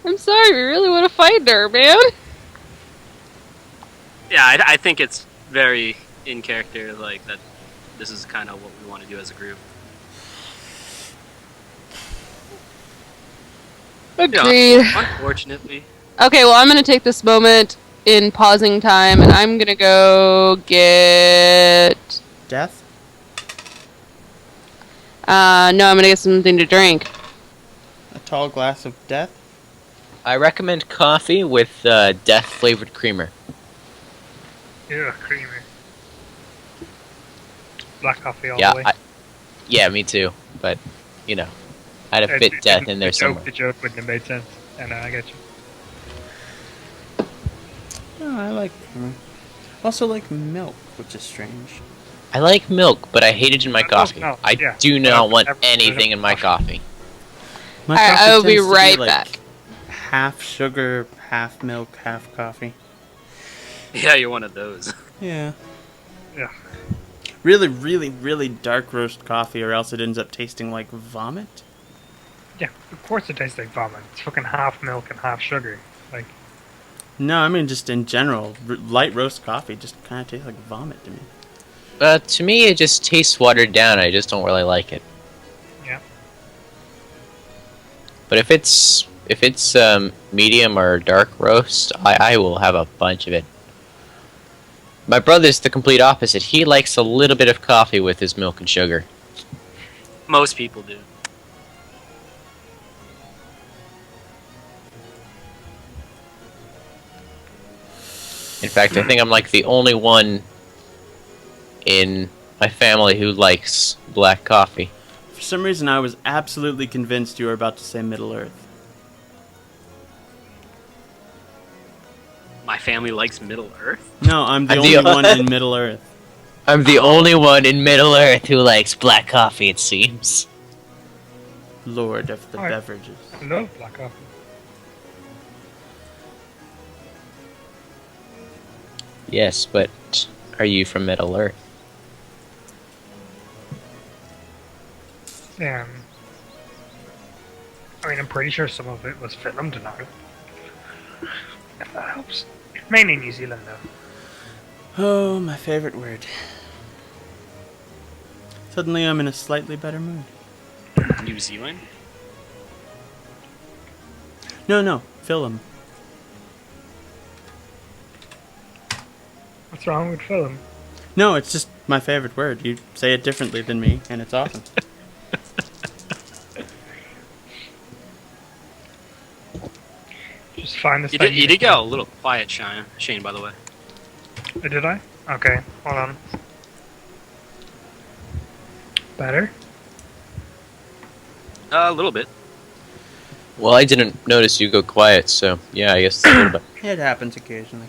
I'm sorry, we really want to find her, man. Yeah, I think it's very in character, like that. This is kind of what we want to do as a group. Agreed. Yeah, unfortunately. Okay, well, I'm going to take this moment in pausing time, and I'm going to go get... Death? No, I'm going to get something to drink. A tall glass of death? I recommend coffee with death-flavored creamer. Yeah, creamy. Black coffee all Yeah, the way. yeah, me too. But, you know, I had to fit death in there somewhere. The joke wouldn't have made sense. And I get you. Oh, I like creamer. Also like milk, which is strange. I like milk, but I hate it in my coffee. No, I yeah. do not want Never- anything in my coffee. My Alright, coffee I will be tends to right like back. Half sugar, half milk, half coffee. Yeah, you're one of those. Yeah. Yeah. Really, really, really dark roast coffee, or else it ends up tasting like vomit. Yeah, of course it tastes like vomit. It's fucking half milk and half sugar. Like, No, I mean just in general, light roast coffee just kind of tastes like vomit to me. To me, it just tastes watered down. I just don't really like it. yeah. But if it's medium or dark roast, I will have a bunch of it. My brother's the complete opposite. He likes a little bit of coffee with his milk and sugar. Most people do. In fact, I think I'm like the only one in my family who likes black coffee. For some reason, I was absolutely convinced you were about to say Middle Earth. My family likes Middle Earth. No, I'm the I'm only the- one in Middle Earth. I'm the only one in Middle Earth who likes black coffee, it seems. Lord of the Alright. beverages. I love black coffee. Yes, but are you from Middle Earth? I mean, I'm pretty sure some of it was filmed now. If that helps. Mainly New Zealand, though. Oh, my favorite word. Suddenly I'm in a slightly better mood. New Zealand. No, film. What's wrong with film? No, it's just my favorite word. You say it differently than me, and it's awesome. Just find this. You did get a little quiet, Shane. By the way. Did I? Okay, hold on. Better? A little bit. Well, I didn't notice you go quiet, so yeah, I guess it's a little bit. It happens occasionally.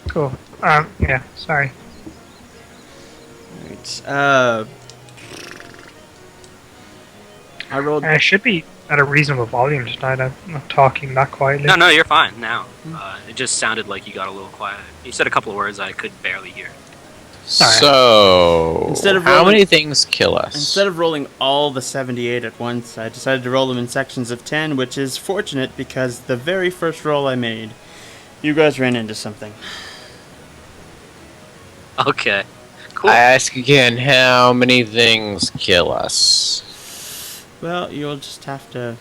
Cool. Yeah, sorry. Right. I rolled. I should be at a reasonable volume tonight. I'm not talking that quietly. No, you're fine now. It just sounded like you got a little quiet. You said a couple of words I could barely hear. So, Instead of how rolling- many things kill us? Instead of rolling all the 78 at once, I decided to roll them in sections of 10, which is fortunate because the very first roll I made, you guys ran into something. Okay. Cool. I ask again, how many things kill us? Well, you'll just have to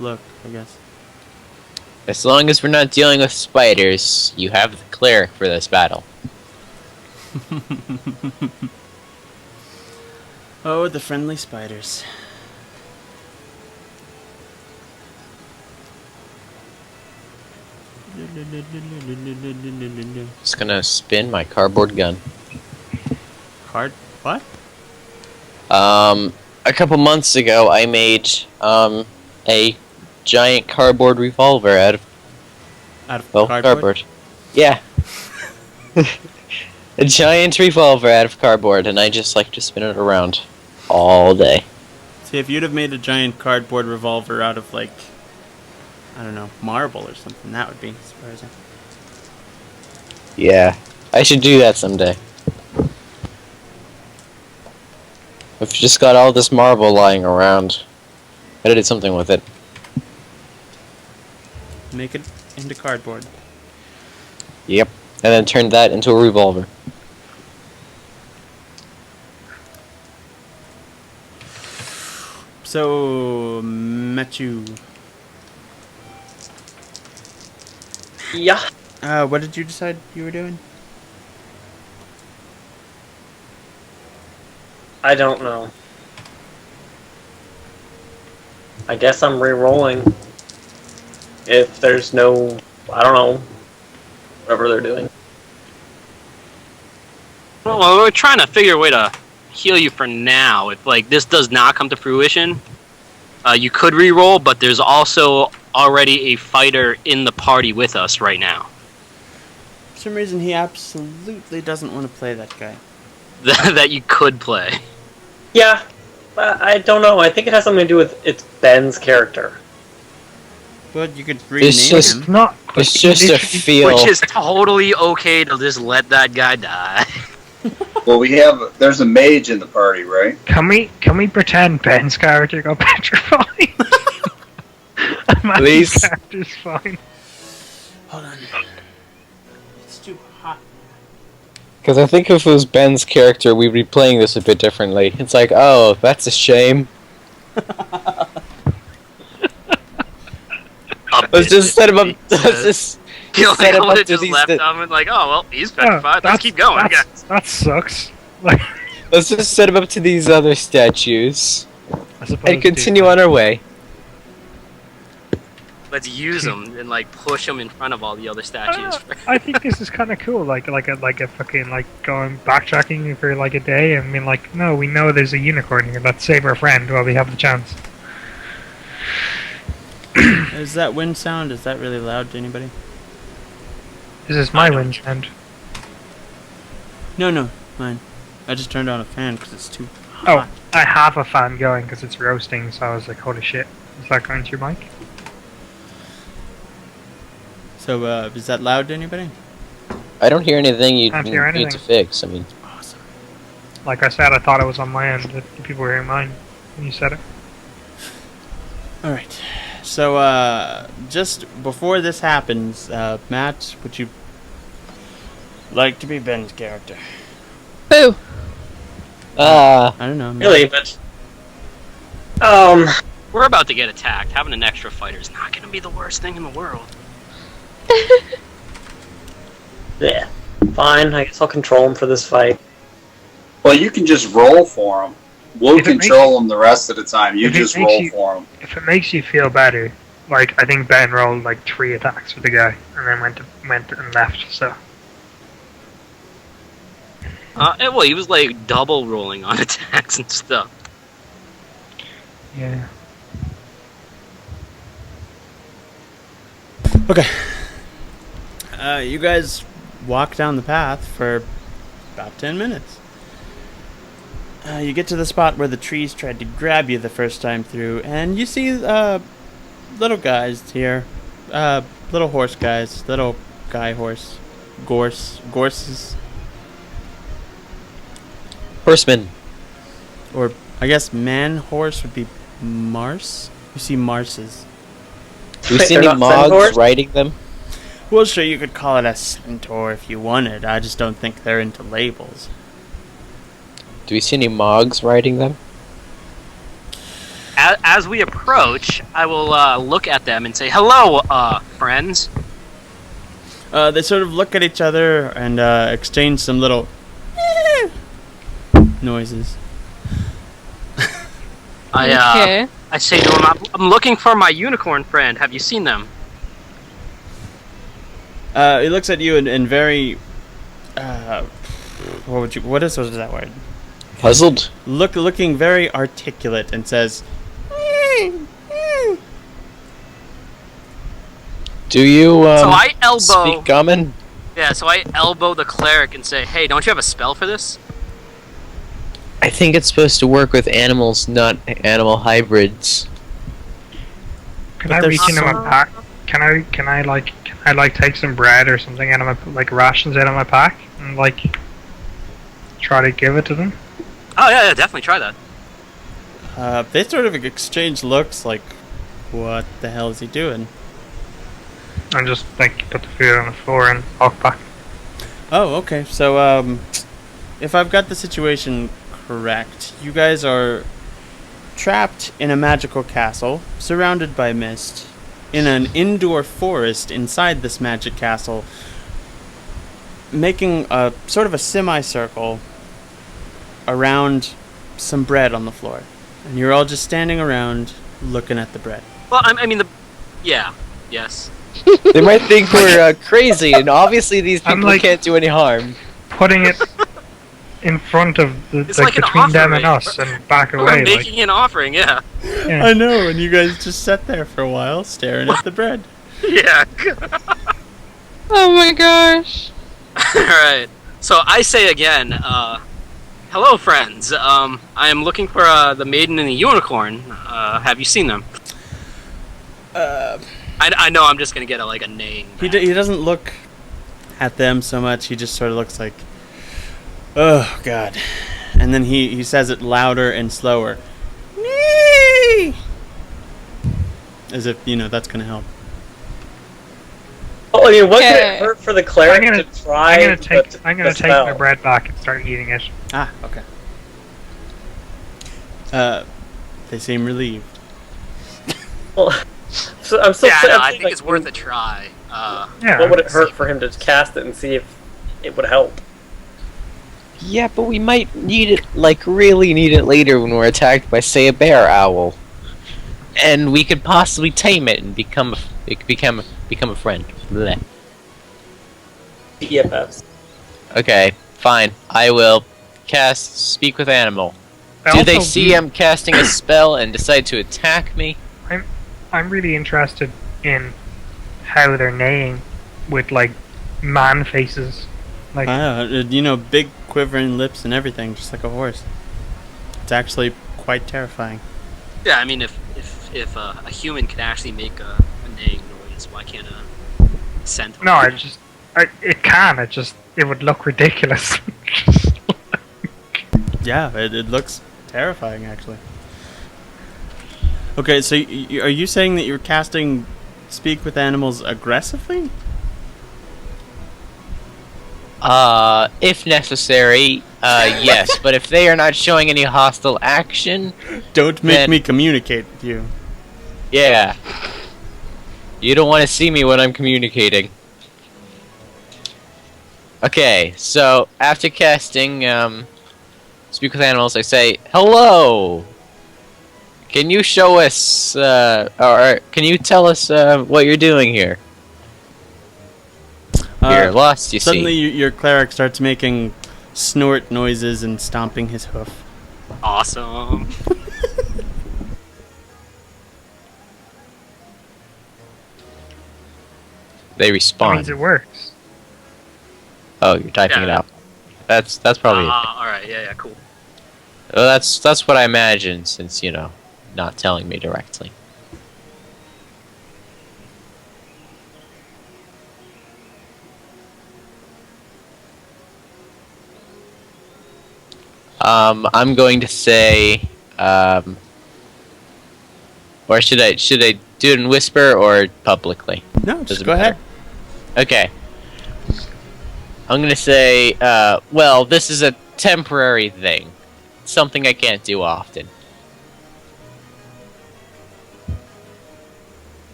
look, I guess. As long as we're not dealing with spiders, you have the cleric for this battle. Oh, the friendly spiders. Just gonna spin my cardboard gun. What? A couple months ago, I made a giant cardboard revolver out of cardboard. Yeah, a giant revolver out of cardboard, and I just like to spin it around all day. See, if you'd have made a giant cardboard revolver out of, like, I don't know, marble or something, that would be surprising. Yeah, I should do that someday. I've just got all this marble lying around. I did something with it. Make it into cardboard. Yep. And then turned that into a revolver. So, Matthew. Yeah. What did you decide you were doing? I don't know. I guess I'm re-rolling. If there's no, I don't know, whatever they're doing. Well, we're trying to figure a way to heal you for now. If like this does not come to fruition, you could re-roll, but there's also already a fighter in the party with us right now. For some reason, he absolutely doesn't want to play that guy. That you could play. Yeah, I don't know. I think it has something to do with it's Ben's character. But you could rename It's just him. Not. It's just a feel. Which is totally okay to just let that guy die. Well, there's a mage in the party, right? Can we pretend Ben's character got petrified? Please. His character's fine. Hold on. It's too hot. Because I think if it was Ben's character, we'd be playing this a bit differently. It's like, oh, that's a shame. Let's just set him up. Let's just set him up to just these. left him and like, oh well, he's petrified. Let's keep going, guys. That sucks. Like, Let's just set him up to these other statues I suppose and continue on our way. Let's use him and like push him in front of all the other statues. I think this is kind of cool. Like a fucking like going backtracking for like a day and being like, no, we know there's a unicorn here. Let's save our friend while we have the chance. Is that wind sound? Is that really loud to anybody? This is my wind sound. No, mine. I just turned on a fan because it's too hot. Oh, I have a fan going because it's roasting. So I was like, holy shit, is that going to your mic? So, is that loud to anybody? I don't hear anything you Can't hear need anything. to fix. I mean, Awesome. Like I said, I thought it was on my end. The people were hearing mine when you said it. Alright. So, just before this happens, Matt, would you like to be Ben's character? Boo! I don't know. Really, but We're about to get attacked. Having an extra fighter is not going to be the worst thing in the world. yeah, fine. I guess I'll control him for this fight. Well, you can just roll for him. We'll If it makes control them the rest of the time. You if it just makes roll you- for them. If it makes you feel better, like I think Ben rolled like 3 attacks with the guy and then went and left. So Well, he was like double rolling on attacks and stuff. yeah. Okay. You guys walk down the path for about 10 minutes. You get to the spot where the trees tried to grab you the first time through, and you see little guys here. Little horse guys. Little guy horse. Gorses. horseman. Or, I guess man horse would be Mars. You see Marses. Do we Wait, see they're any not mogs centaurs? riding them? Well, sure, you could call it a centaur if you wanted. I just don't think they're into labels. Do we see any mogs riding them? As we approach, I will look at them and say, "Hello, friends." They sort of look at each other and exchange some little noises. Okay. I say to him, "I'm looking for my unicorn friend. Have you seen them?" He looks at you and very, what is that word? Puzzled? Looking very articulate and says, Do you So I elbow. speak common? Yeah, so I elbow the cleric and say, "Hey, don't you have a spell for this?" I think it's supposed to work with animals, not animal hybrids. Can But I there's reach into my some- pack? Can I take some bread or something out of my like rations out of my pack and like try to give it to them? Oh yeah, definitely try that. They sort of exchange looks like, what the hell is he doing? And just like put the food on the floor and walk back. Oh, okay. So, if I've got the situation correct, you guys are trapped in a magical castle, surrounded by mist, in an indoor forest inside this magic castle, making a sort of a semicircle around some bread on the floor. And you're all just standing around looking at the bread. Well, I mean, yes. They might think we're crazy, and obviously these I'm people like- can't do any harm. Putting it in front of the It's like an between them and offering. us and back We're away. Like, making an offering, yeah. yeah. I know, and you guys just sat there for a while staring at the bread. Yeah. Oh my gosh. Alright. So I say again, hello friends. I am looking for the maiden and the unicorn. Have you seen them? I know I'm just gonna get a name. He doesn't look at them so much. He just sort of looks like, oh god, and then he says it louder and slower, nee! As if that's gonna help. Well, I mean, what could Okay. it hurt for the cleric I'm gonna- to try? I'm gonna the take my spell? bread back and start eating it. Ah, okay. They seem relieved. Well, so I'm still. Yeah, I'm no, I saying, think it's worth a try. Yeah. What would it hurt for him to cast it and see if it would help? Yeah, but we might need it, really need it later when we're attacked by, say, a bear owl. And we could possibly tame it and become a friend. Blech. EFFs. Okay, fine. I will cast Speak with Animal. I Do they also see I'm casting a spell and decide to attack me? I'm really interested in how they're neighing with man faces. Big quivering lips and everything, just like a horse. It's actually quite terrifying. Yeah, I mean, if a human could actually make a neighing noise, why can't a centaur? No, it can. It would look ridiculous. Yeah, it looks terrifying, actually. Okay, so are you saying that you're casting Speak with Animals aggressively? If necessary, yes. But if they are not showing any hostile action, Don't make Then- me communicate with you. yeah. You don't want to see me when I'm communicating. Okay, so after casting Speak with Animals, I say, hello! Can you show us, or can you tell us what you're doing here? You're lost, you Suddenly, see. your cleric starts making snort noises and stomping his hoof. Awesome. They That respond. means it works. Oh, you're typing it Yeah. out. That's probably it. Alright, yeah, cool. Well, that's what I imagine, since not telling me directly. I'm going to say, or should I do it in whisper or publicly? No, just Doesn't go matter. ahead. Okay. I'm gonna say, well, this is a temporary thing. Something I can't do often.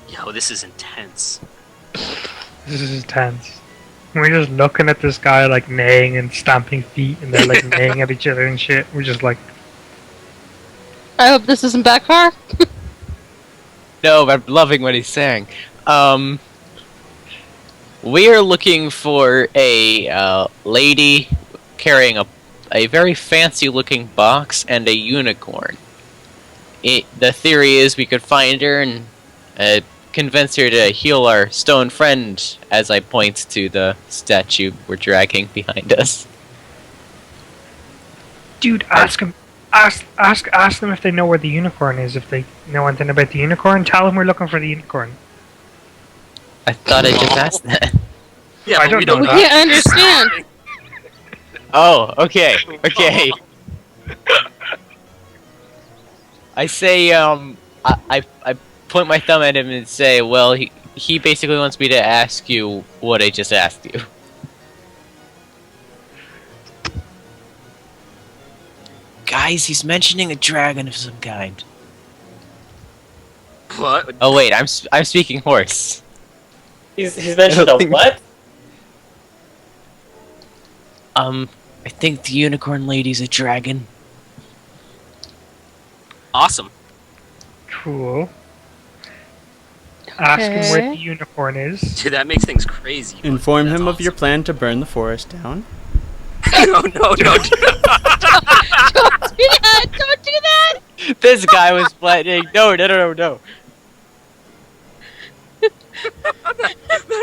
Yo, this is intense. This is intense. We're just looking at this guy neighing and stamping feet, and they're neighing at each other and shit. We're just I hope this isn't backfire. No, but I'm loving what he's saying. We are looking for a lady carrying a very fancy-looking box and a unicorn. The theory is we could find her and convince her to heal our stone friend, as I point to the statue we're dragging behind us. dude, ask him. Ask them if they know where the unicorn is. If they know anything about the unicorn, tell them we're looking for the unicorn. I thought I just asked that. Yeah, I but don't we know don't We know. that. can't understand. Oh, okay, okay. I say, I point my thumb at him and say, well, he basically wants me to ask you what I just asked you. Guys, he's mentioning a dragon of some kind. What? Oh wait, I'm speaking horse. He's mentioned a what? I think the unicorn lady's a dragon. Awesome. Cool. Ask him where Okay. the unicorn is. Dude, that makes things crazy. but Inform that's him of your awesome. plan to burn the forest down. No. Don't do that! Don't do that! This guy was planning. No. That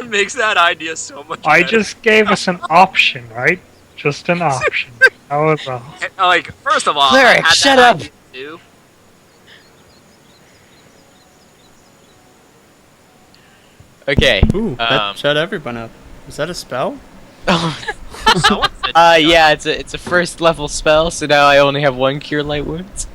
makes that idea so much better. I just gave us an option, right? Just an option. That was all. Like, first of all, Cleric, I had shut that up. idea too. Okay. Ooh, that shut everyone up. Is that a spell? Someone said Yeah, it's a first level spell, so now I only have one cure light wounds.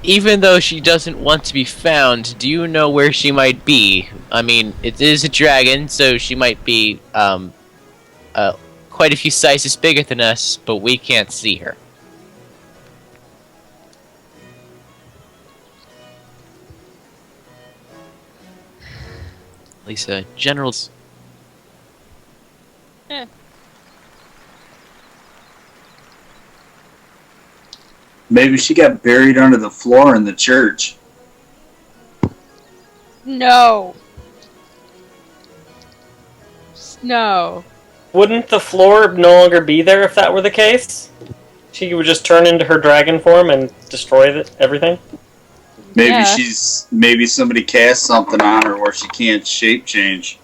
Even though she doesn't want to be found, do you know where she might be? I mean, it is a dragon, so she might be quite a few sizes bigger than us, but we can't see her. Lisa, generals. Maybe she got buried under the floor in the church. No. No. Wouldn't the floor no longer be there if that were the case? She would just turn into her dragon form and destroy everything? Maybe Yeah. maybe somebody cast something on her where she can't shape change.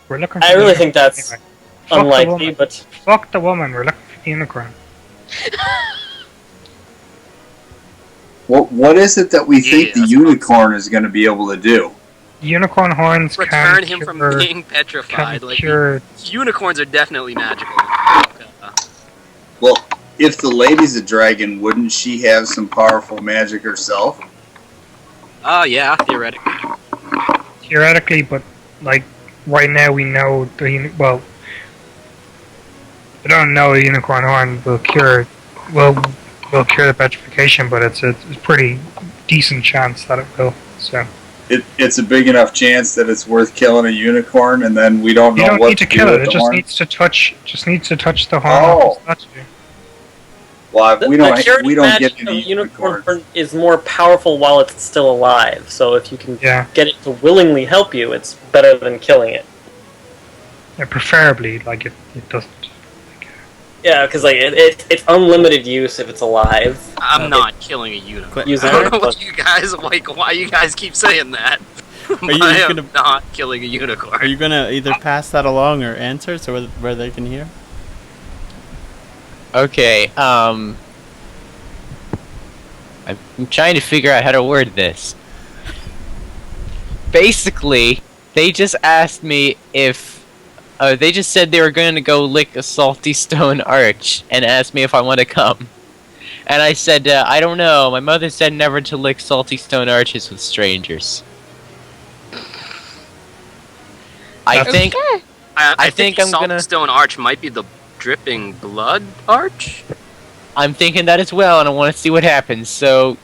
We're looking for I the really think unicorn that's anyway. Fuck the unlikely, woman. but Fuck the woman. We're looking for the unicorn. What is it that we think the that's unicorn is going to be able to do? Unicorn horns return can him from cure, being can petrified. Like, cure. unicorns are definitely magical. Well, if the lady's a dragon, wouldn't she have some powerful magic herself? Oh, yeah, theoretically. Theoretically, but like right now we know well, we don't know a unicorn horn will cure cure the petrification, but it's a pretty decent chance that it will. So It's a big enough chance that it's worth killing a unicorn, and then we don't you know don't what need to do kill it. with It the just horn. needs to touch the horn. Oh. off the statue. Well, we don't curative we don't magic get of any unicorn unicorns. horn is more powerful while it's still alive. So if you can Yeah, get it to willingly help you, it's better than killing it. yeah, preferably like it doesn't. Yeah, because like it's unlimited use if it's alive. I'm not killing a unicorn. Use I don't it. know what you guys like. Why you guys keep saying that? you I am gonna- not killing a unicorn. Are you gonna either pass that along or answer so where they can hear? Okay, I'm trying to figure out how to word this. Basically, they just asked me if... they just said they were going to go lick a salty stone arch and asked me if I want to come. And I said, I don't know. My mother said never to lick salty stone arches with strangers. I That's- think... Okay. I think the I'm gonna- Saltstone Arch might be the dripping blood arch. I'm thinking that as well, and I want to see what happens. So,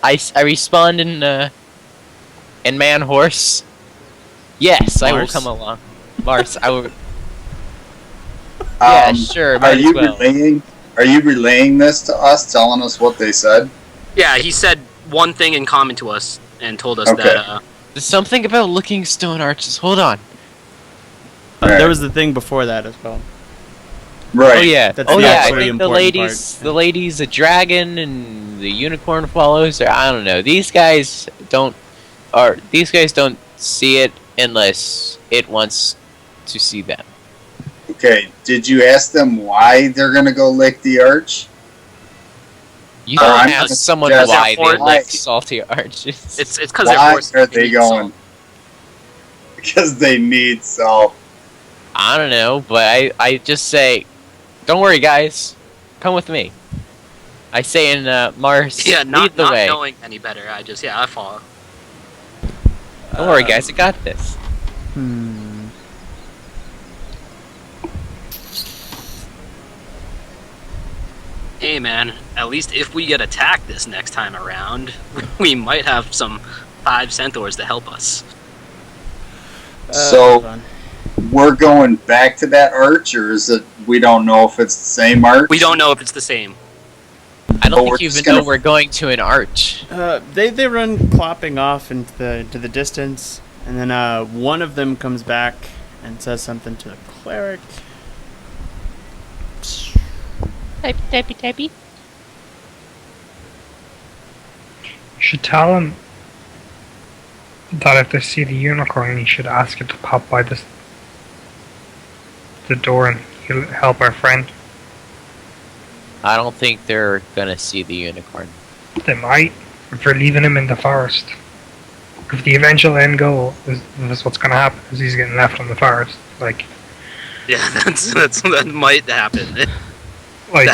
I respond in man horse. Yes, I will Mars. come along. Mars, I will. Yeah, sure. Are Might as you well. relaying this to us, telling us what they said? Yeah, he said one thing in common to us and told us Okay. that. There's something about looking stone arches. Hold on. Alright. There was the thing before that as well. Right. Oh yeah. That's Oh the yeah. I actually think the important lady's a dragon, and the unicorn follows her. I don't know. These guys don't see it unless it wants to see them. Okay. Did you ask them why they're gonna go lick the arch? You don't I'm ask gonna someone suggest why they why. like salty arches. It's because they're Why forced are to they eat going? salt. Because they need salt. I don't know, but I just say, don't worry, guys, come with me. I say in Mars, Yeah, lead not the way. knowing any better. I follow. Don't worry, guys, I got this. Hey man, at least if we get attacked this next time around, we might have some 5 centaurs to help us. So- hold on. We're going back to that arch, or is it? We don't know if it's the same arch. We don't know if it's the same. I don't But we're think you just even know gonna- we're going to an arch. They run clopping off into the distance, and then one of them comes back and says something to the cleric. Typey. You should tell him that if they see the unicorn, you should ask it to pop by the door and he'll help our friend. I don't think they're gonna see the unicorn. They might, if we're leaving him in the forest. If the eventual end goal is what's going to happen, is he's getting left in the forest. Like, Yeah, that might happen. like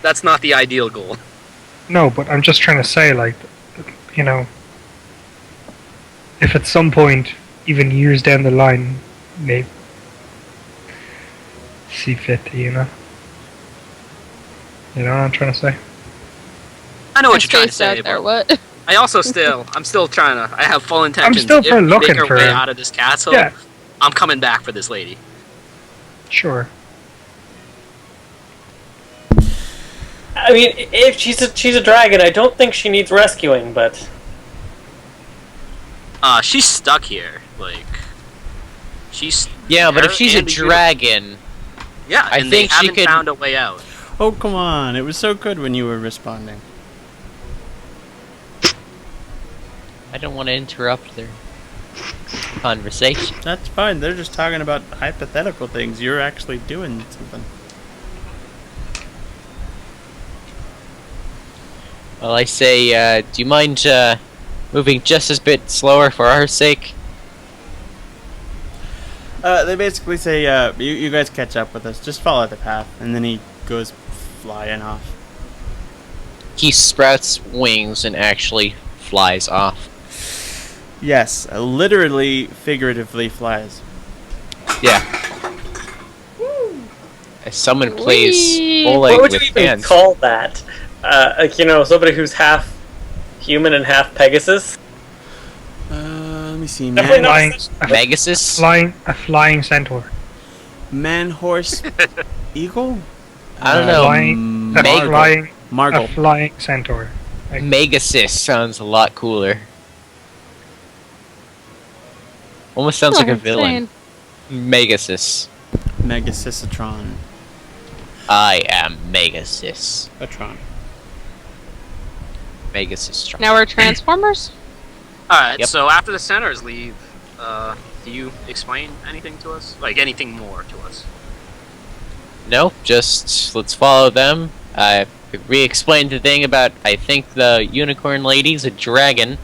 That's not the ideal goal. no, but I'm just trying to say, like, you know, if at some point, even years down the line, maybe see fit, you know. You know what I'm trying to say? I know what you're trying to Spaced say, out there. but What? I'm still trying to. I have full intentions. still If we looking make our for way her. out of this castle, Yeah. I'm coming back for this lady. Sure. I mean, if she's a dragon, I don't think she needs rescuing, but She's stuck here. Like, she's Yeah, but if her she's a and the dragon, yeah, I and think they she haven't could- found a way out. Oh, come on. It was so good when you were responding. I don't want to interrupt their conversation. That's fine. They're just talking about hypothetical things. You're actually doing something. Well, I say, do you mind moving just a bit slower for our sake? They basically say, you guys catch up with us. Just follow the path. And then he goes flying off. He sprouts wings and actually flies off. Yes, literally, figuratively flies. Yeah. As someone plays Whee! bowling what would you with even hands. call that? Like, you know, somebody who's half human and half Pegasus? Let me see. Definitely not Flying, Pegasus? a flying centaur. Man, horse, eagle? I don't know. Flying, a Meg- flying, a Margle. flying centaur. Megasis sounds a lot cooler. Almost sounds like a villain. Megasis. Megasysatron. I am Megasis. Atron. Megasis. Now we're Transformers? Alright, Yep. so after the centers leave, do you explain anything to us? Like, anything more to us? No, just let's follow them. We explained the thing about, I think the unicorn lady's a dragon.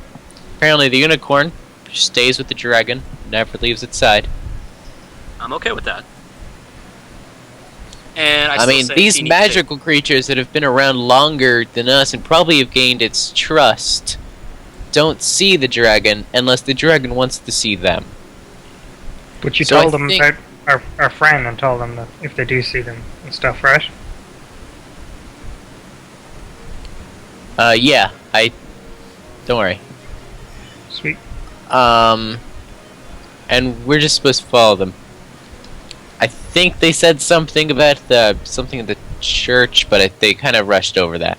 Apparently the unicorn stays with the dragon, never leaves its side. I'm okay with that. And I I still mean, say these she needs magical creatures that have been around longer than us and probably have gained its trust don't see the dragon unless the dragon wants to see them. But you So I told them think- about our friend and told them that if they do see them and stuff, right? Yeah, don't worry. Sweet. And we're just supposed to follow them. I think they said something about something at the church, but they kind of rushed over that.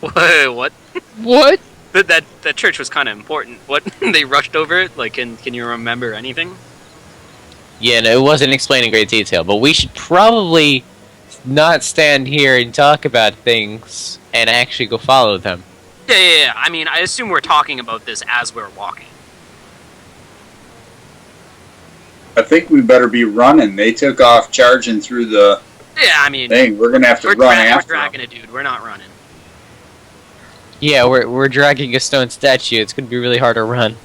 Wait, what? What? That church was kind of important. What? They rushed over it? Like, can you remember anything? Yeah, no, it wasn't explained in great detail, but we should probably not stand here and talk about things and actually go follow them. Yeah. I mean, I assume we're talking about this as we're walking. I think we better be running. They took off charging through the Yeah, I mean, Dang, we're gonna have to we're, run we're after dragging him. a dude. We're not running. Yeah, we're dragging a stone statue. It's gonna be really hard to run.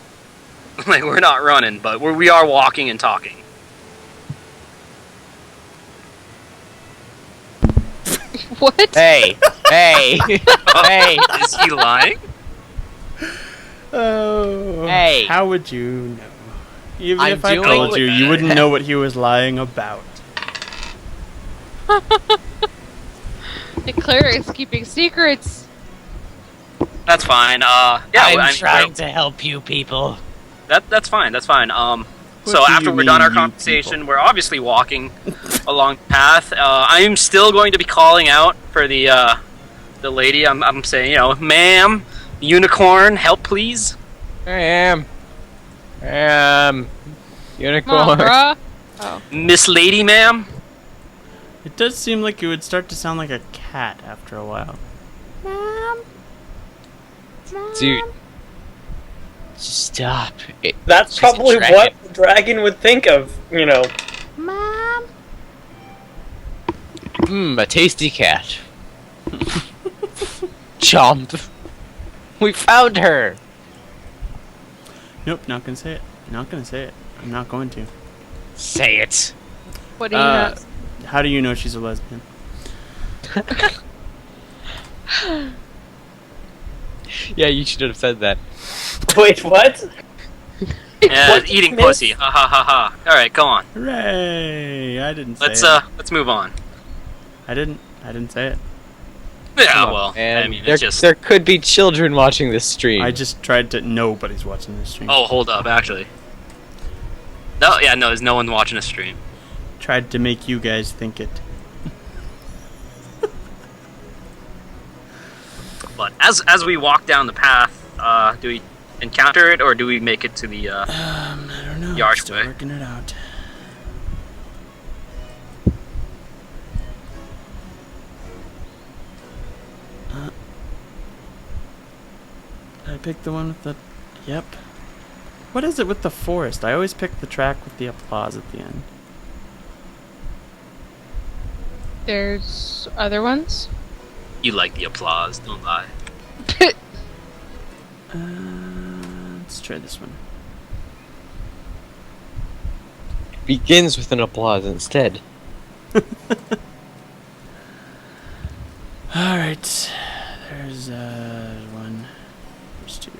Like, we're not running, but we are walking and talking. What? Hey, hey, hey! Is he lying? Oh. Hey. How would you know? Even I'm if I doing told what- you, you wouldn't know what he was lying about. The cleric's keeping secrets. That's fine. Yeah, I'm I mean, trying to help you people. That's fine. That's fine. So do after you we're done mean, our you conversation, people? we're obviously walking along the path. I'm still going to be calling out for the lady. I'm saying, you know, ma'am, unicorn, help please. I am. Come on, Unicorn. bruh. Oh. Miss Lady, ma'am. It does seem like you would start to sound like a cat after a while. Dude. Stop. That's She's a probably dragon. what the dragon would think of, you know. A tasty cat. Chomp. We found her. Nope, not gonna say it. Not gonna say it. I'm not going to. Say it. What do you have? How do you know she's a lesbian? Yeah, you should have said that. Wait, what? Yeah, What eating miss? pussy. Ha ha ha ha. All right, go on. Hooray! I didn't say Let's it. let's move on. I didn't say it. Yeah, Come on, well, man. I mean, there, it's just. there could be children watching this stream. I just tried to. Nobody's watching this stream. Oh, hold up, actually. No, yeah, no, there's no one watching a stream. Tried to make you guys think it. But as we walk down the path, do we encounter it or do we make it to the? I don't know. Yard Still way. working it out. I picked the one with the. Yep. What is it with the forest? I always pick the track with the applause at the end. There's other ones. You like the applause, don't lie. Let's try this one. Begins with an applause instead. Alright. There's one. There's two.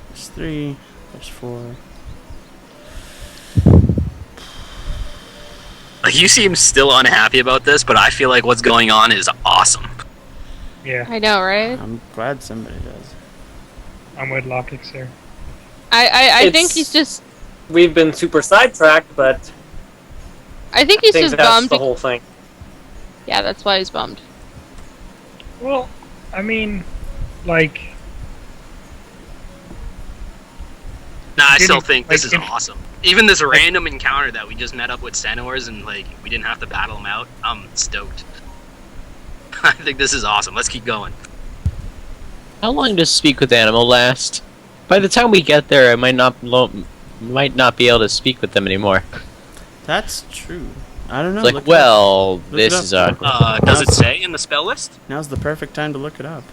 There's three. There's four. Like, you seem still unhappy about this, but I feel like what's going on is awesome. Yeah, I know, right? I'm glad somebody does. I'm with Lopix here. I think It's- he's just. We've been super sidetracked, but I think I he's think just that's bummed. the whole thing. Yeah, that's why he's bummed. Well, I mean, like, Nah, I still Didn't- think this like, is if- awesome. Even this random encounter that we just met up with centaurs and like we didn't have to battle them out. I'm stoked. I think this is awesome. Let's keep going. How long does Speak with Animal last? By the time we get there, I might not be able to speak with them anymore. That's true. I don't know. It's look like, it up. well, Look this it is up. Does it say in the spell list? Now's the perfect time to look it up.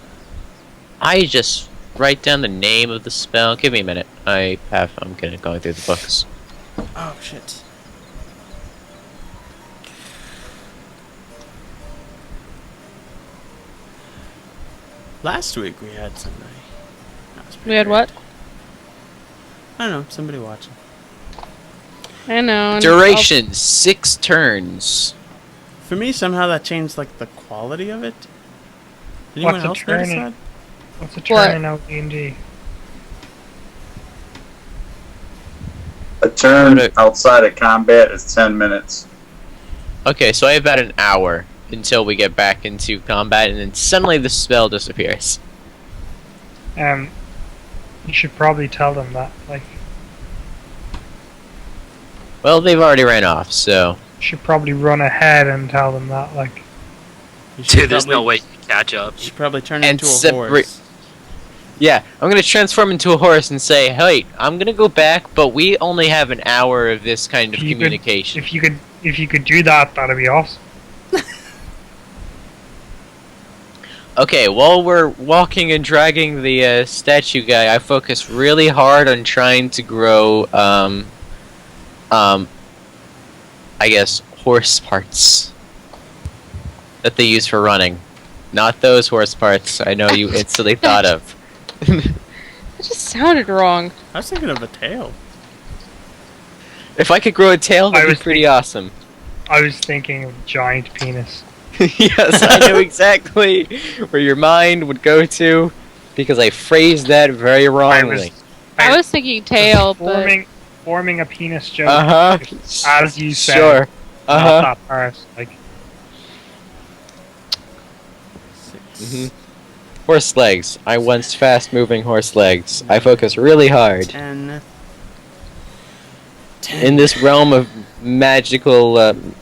I just write down the name of the spell. Give me a minute. I'm going through the books. Oh shit. Last week we had somebody. That was pretty We had great. what? I don't know. Somebody watching. I know. and Duration 6 turns. For me, somehow that changed like the quality of it. Did anyone What's a else notice turn that? what's a What? turn in OD&D? A turn Right. outside of combat is 10 minutes. Okay, so I have about an hour until we get back into combat, and then suddenly the spell disappears. You should probably tell them that. Like, Well, they've already ran off, so... you should probably run ahead and tell them that. Like, You should Dude, there's no probably- way you can catch up. You should probably turn And into a separate- horse. Yeah, I'm gonna transform into a horse and say, hey, I'm gonna go back, but we only have an hour of this kind of If you could- communication. if you could do that, that'd be awesome. Okay, while we're walking and dragging the statue guy, I focus really hard on trying to grow, I guess, horse parts that they use for running. Not those horse parts I know you instantly thought of. That just sounded wrong. I was thinking of a tail. If I could grow a tail, that'd I be was pretty awesome. I was thinking of giant penis. Yes, I know exactly where your mind would go to, because I phrased that very wrongly. I was thinking tail, but forming a penis joke. As you said. Sure. Not that part. Like, 6, Horse legs. I want fast-moving horse legs. I focus really hard 10. in this realm of magicalness.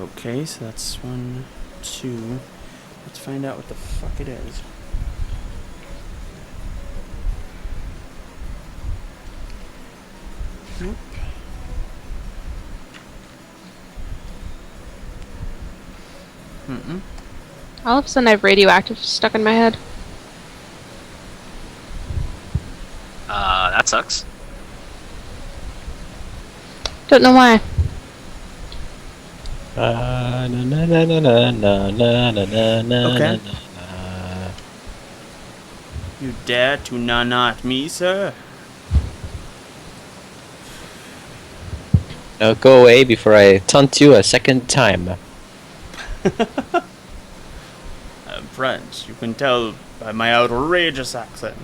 Okay, so that's 1, 2. Let's find out what the fuck it is. Nope. all of a sudden I have radioactive stuck in my head. That sucks. Don't know why. Okay. You dare to not me, sir? Now go away before I taunt you a second time. I'm French. You can tell by my outrageous accent.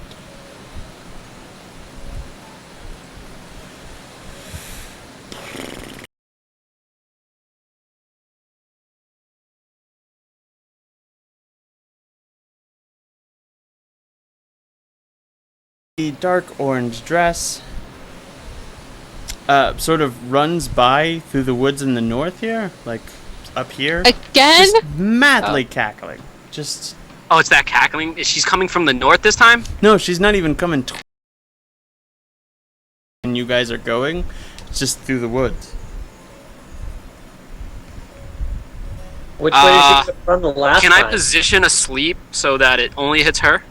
The dark orange dress sort of runs by through the woods in the north here, like up here. Again? Just madly cackling. Just Oh, it's that cackling. She's coming from the north this time. no, she's not even coming. And you guys are going. It's just through the woods. Which way did she run the last Can time? I position a sleep so that it only hits her?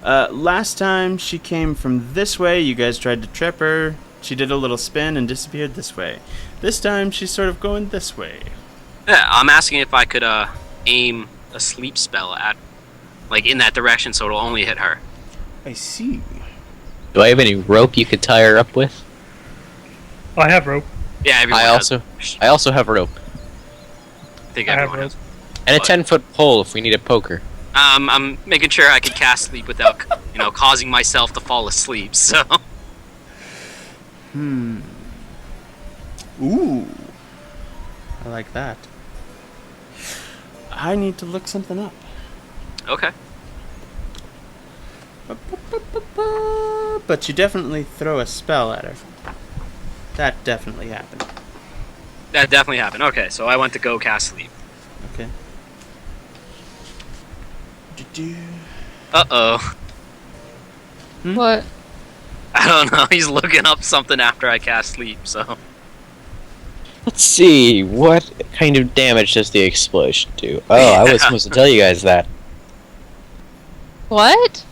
Last time she came from this way, you guys tried to trip her. She did a little spin and disappeared this way. This time she's sort of going this way. Yeah, I'm asking if I could aim a sleep spell at, like, in that direction, so it'll only hit her. I see. Do I have any rope you could tie her up with? I have rope. Yeah, everyone I has. also have rope. I think I have everyone rope. has. And a What? 10-foot pole if we need a poker. I'm making sure I can cast sleep without, causing myself to fall asleep. So Ooh. I like that. I need to look something up. okay. But you definitely throw a spell at her. That definitely happened. That definitely happened. Okay, so I went to go cast sleep. Okay. Uh-oh. What? I don't know. He's looking up something after I cast sleep, so. Let's see, what kind of damage does the explosion do? Oh, I was supposed to tell you guys that. What?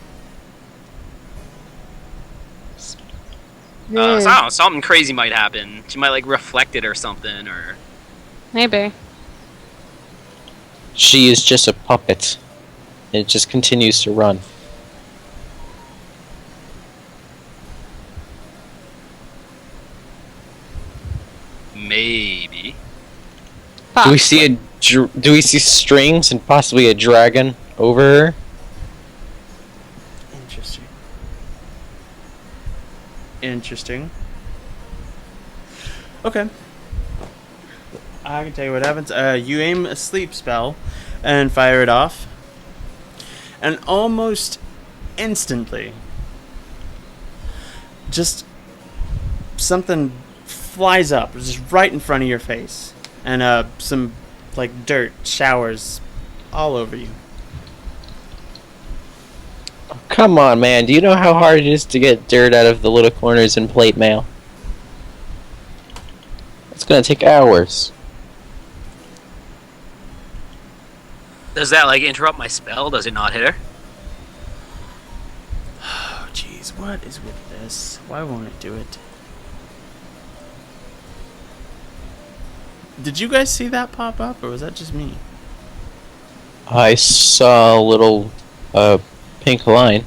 Something crazy might happen. She might, like, reflect it or something, or... Maybe. She is just a puppet. It just continues to run. Maybe. Fuck. Do we see strings and possibly a dragon over her? Interesting. Interesting. Okay. I can tell you what happens. You aim a sleep spell and fire it off. And almost instantly, just something flies up, just right in front of your face. And some, like, dirt showers all over you. Come on, man. Do you know how hard it is to get dirt out of the little corners in plate mail? It's gonna take hours. Does that like interrupt my spell? Does it not hit her? Oh, jeez, what is with this? Why won't it do it? Did you guys see that pop up, or was that just me? I saw a little pink line.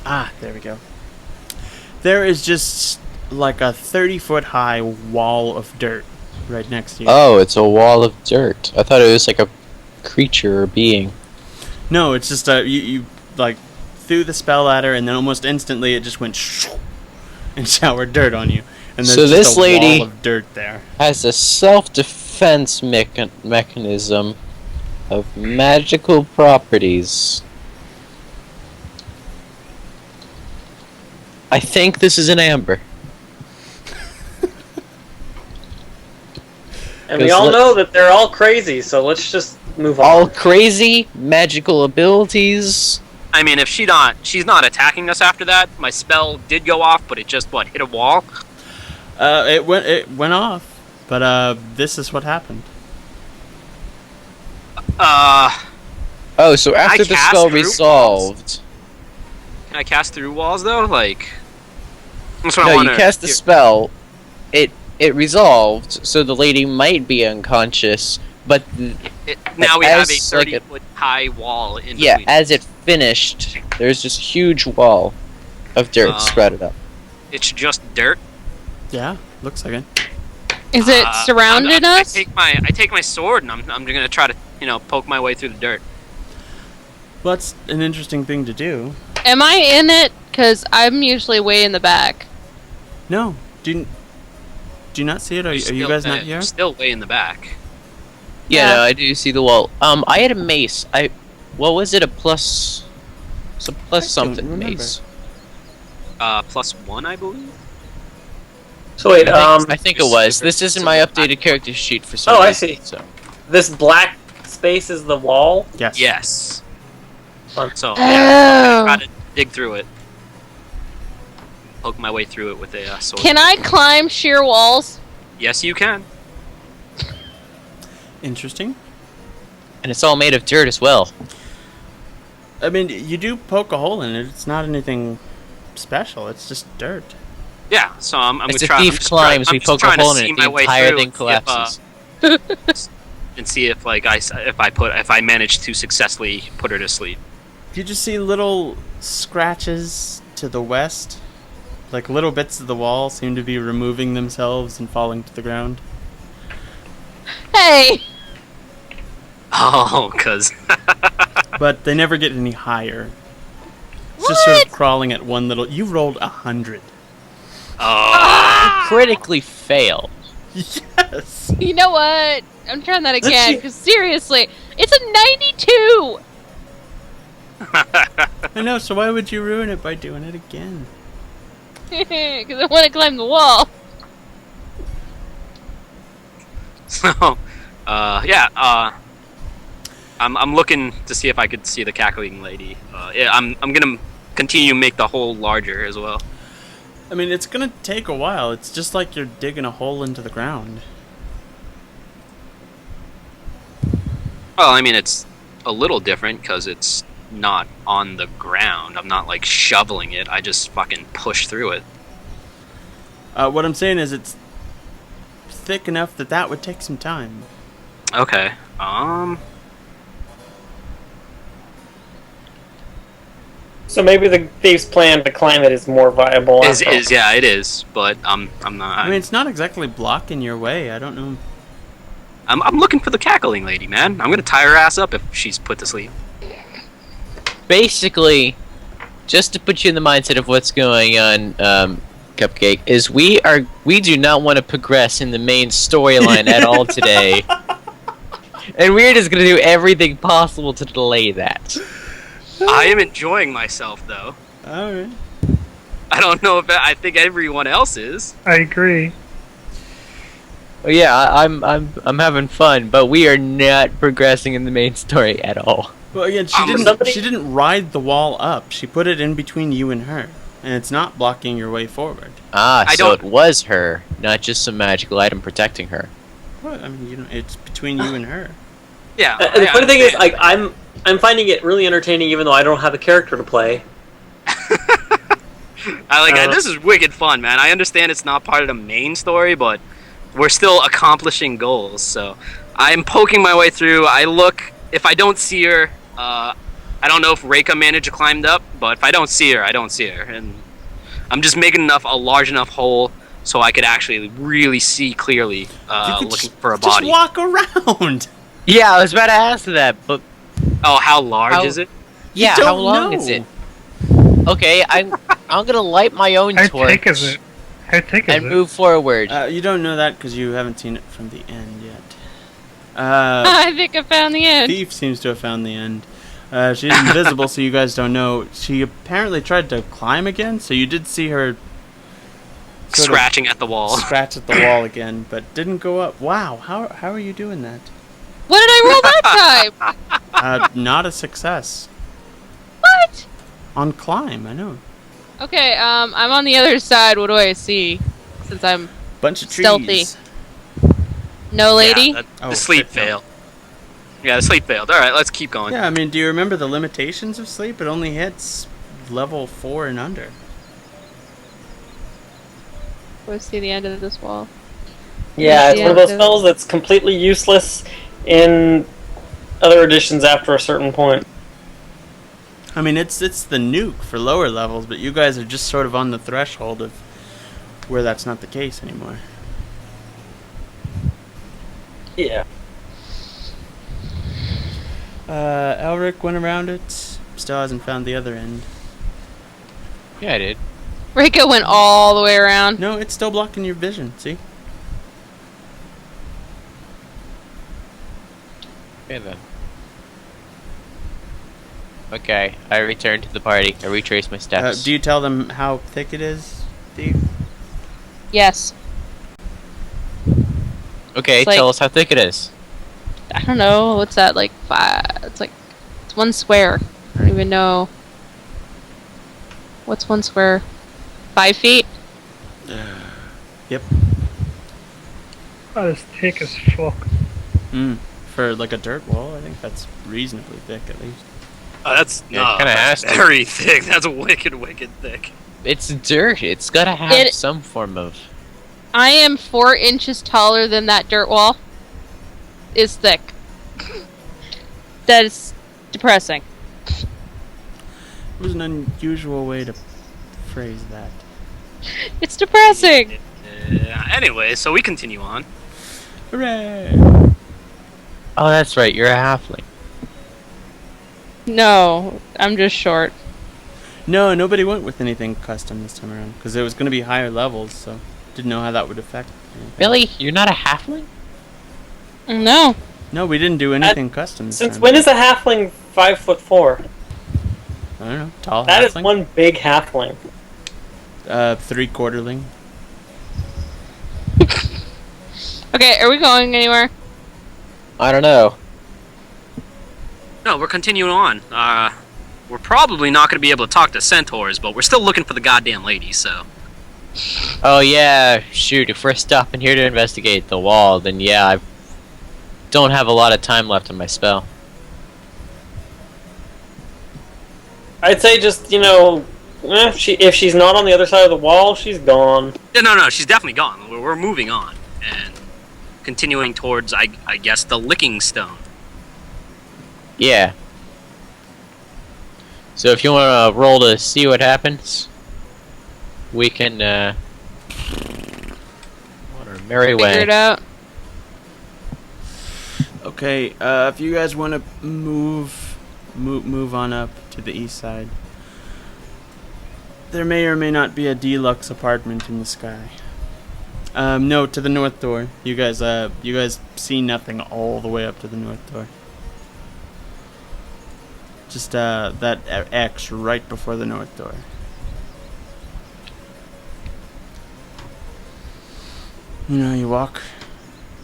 Ah, there we go. There is just like a 30-foot high wall of dirt right next to you. Oh, it's a wall of dirt. I thought it was like a creature or being. No, it's just you like threw the spell at her, and then almost instantly it just went and showered dirt on you. And there's So just this a lady wall of dirt there. has a self-defense mechanism of magical properties. I think this is an amber. And we all know that they're all crazy, so let's just move on. All crazy magical abilities. I mean, if she's not attacking us after that. My spell did go off, but it just hit a wall. It went off, but this is what happened. Oh, so after the cast spell through resolved. Can I cast through walls though? Like, that's what I No, wanna you cast the hear. spell. It resolved, so the lady might be unconscious, but Now we have a as, like, 30-foot high wall in yeah, between. as it finished, there's this huge wall of dirt sprouted up. It's just dirt. Yeah, looks like it. Is it surrounding I us? take my sword and I'm gonna try to poke my way through the dirt. Well, that's an interesting thing to do. Am I in it? Because I'm usually way in the back. No, do you not see it? Are you guys not here? You're still way in the back. Yeah, Yeah. no, I do see the wall. I had a mace. What was it? It's a plus something remember. mace. +1, I believe. So wait, I think it was. This isn't my updated character sheet for some Oh, I reason, see. So. this black space is the wall? Yes. Yes. So Oh. try to dig through it. Poke my way through it with a sword. Can I climb sheer walls? Yes, you can. Interesting. And it's all made of dirt as well. I mean, you do poke a hole in it. It's not anything special. It's just dirt. Yeah. So I'm As gonna the try. thief I'm just climbs, try- we I'm just poke a trying to hole in see it, my the way entire through thing and collapses. and see if if I manage to successfully put her to sleep. You just see little scratches to the west. Like little bits of the wall seem to be removing themselves and falling to the ground. Hey! Oh, cause But they never get any higher. It's just sort of crawling at one little... You rolled 100. oh, Critically fail. Yes! You know what? I'm trying that again, see. because seriously, it's a 92! I know, so why would you ruin it by doing it again? Because I want to climb the wall. so yeah. I'm looking to see if I could see the cackling lady. Yeah, I'm gonna continue to make the hole larger as well. I mean, it's gonna take a while. It's just like you're digging a hole into the ground. Well, I mean it's a little different because it's not on the ground. I'm not like shoveling it. I just fucking push through it. What I'm saying is it's thick enough that would take some time. Okay. So maybe the thief's plan to climb it is more viable. after all. Yeah, it is, but I'm not. I mean, it's not exactly blocking your way. I don't know. I'm looking for the cackling lady, man. I'm gonna tie her ass up if she's put to sleep. Basically, just to put you in the mindset of what's going on, Cupcake, is we do not want to progress in the main storyline at all today. And we're just gonna do everything possible to delay that. I am enjoying myself, though. Alright. I don't know if I think everyone else is. I agree. Oh, yeah, I'm having fun, but we are not progressing in the main story at all. Well, again, she didn't ride the wall up. She put it in between you and her, and it's not blocking your way forward. Ah, I so don't- it was her, not just some magical item protecting her. What? I mean, you know, it's between you and her. Yeah. The funny thing is, understand. like, I'm finding it really entertaining, even though I don't have a character to play. This is wicked fun, man. I understand it's not part of the main story, but we're still accomplishing goals. So I'm poking my way through. I look. If I don't see her, I don't know if Reika managed to climb up, but if I don't see her, I don't see her, and I'm just making a large enough hole so I could actually really see clearly, looking for a body. Just walk around. Yeah, I was about to ask that, but Oh, how large is it? yeah, don't how long know. is it? Okay, I'm gonna light my own How torch thick is it? How thick is and it? move forward. You don't know that because you haven't seen it from the end yet. I think I found the end. Thief seems to have found the end. She's invisible, so you guys don't know. She apparently tried to climb again, so you did see her sort of Scratching at the wall. scratch at the wall again, but didn't go up. Wow, how are you doing that? What did I roll that time? Not a success. What? On climb, I know. Okay, I'm on the other side. What do I see? Since I'm Bunch of trees. Stealthy. no lady. Yeah, Oh, the sleep shit, no. failed. Yeah, the sleep failed. All right, let's keep going. Yeah, I mean, do you remember the limitations of sleep? It only hits level 4 and under. Do I see the end of this wall? Yeah, it's Yeah, one of those so- spells that's completely useless in other editions after a certain point. I mean, it's the nuke for lower levels, but you guys are just sort of on the threshold of where that's not the case anymore. Yeah. Elric went around it. Still hasn't found the other end. Yeah, I did. Reika went all the way around. No, it's still blocking your vision. See? Okay then. Okay, I return to the party. I retrace my steps. Do you tell them how thick it is, Thief? Yes. Okay, It's like- tell us how thick it is. I don't know. What's that? Like 5? It's one square. I don't even know. What's one square? 5 feet? Yep. That is thick as fuck. For like a dirt wall, I think that's reasonably thick at least. That's Yeah, it kinda has to. very thick. That's wicked, wicked thick. It's dirt. It's gotta have It- some form of... I am 4 inches taller than that dirt wall. Is thick. That is depressing. It was an unusual way to phrase that. It's depressing. Anyway, so we continue on. Hooray! Oh, that's right. You're a halfling. No, I'm just short. No, nobody went with anything custom this time around because it was going to be higher levels, so didn't know how that would affect anything. Really? You're not a halfling? No. No, we didn't do anything custom this Since time. when is a halfling 5'4"? I don't know. Tall That is halfling? one big halfling. 3/4ling. Okay, are we going anywhere? I don't know. No, we're continuing on. We're probably not going to be able to talk to centaurs, but we're still looking for the goddamn lady, so... Oh, yeah. Shoot, if we're stopping here to investigate the wall, then yeah, I don't have a lot of time left on my spell. I'd say just, if she's not on the other side of the wall, she's gone. Yeah, no, she's definitely gone. We're moving on. And continuing towards, I guess, the licking stone. Yeah. So if you want to roll to see what happens, we can, on our merry Figure way. it out. Okay, if you guys want to move on up to the east side, there may or may not be a deluxe apartment in the sky. No, to the north door. You guys see nothing all the way up to the north door. Just that X right before the north door. You walk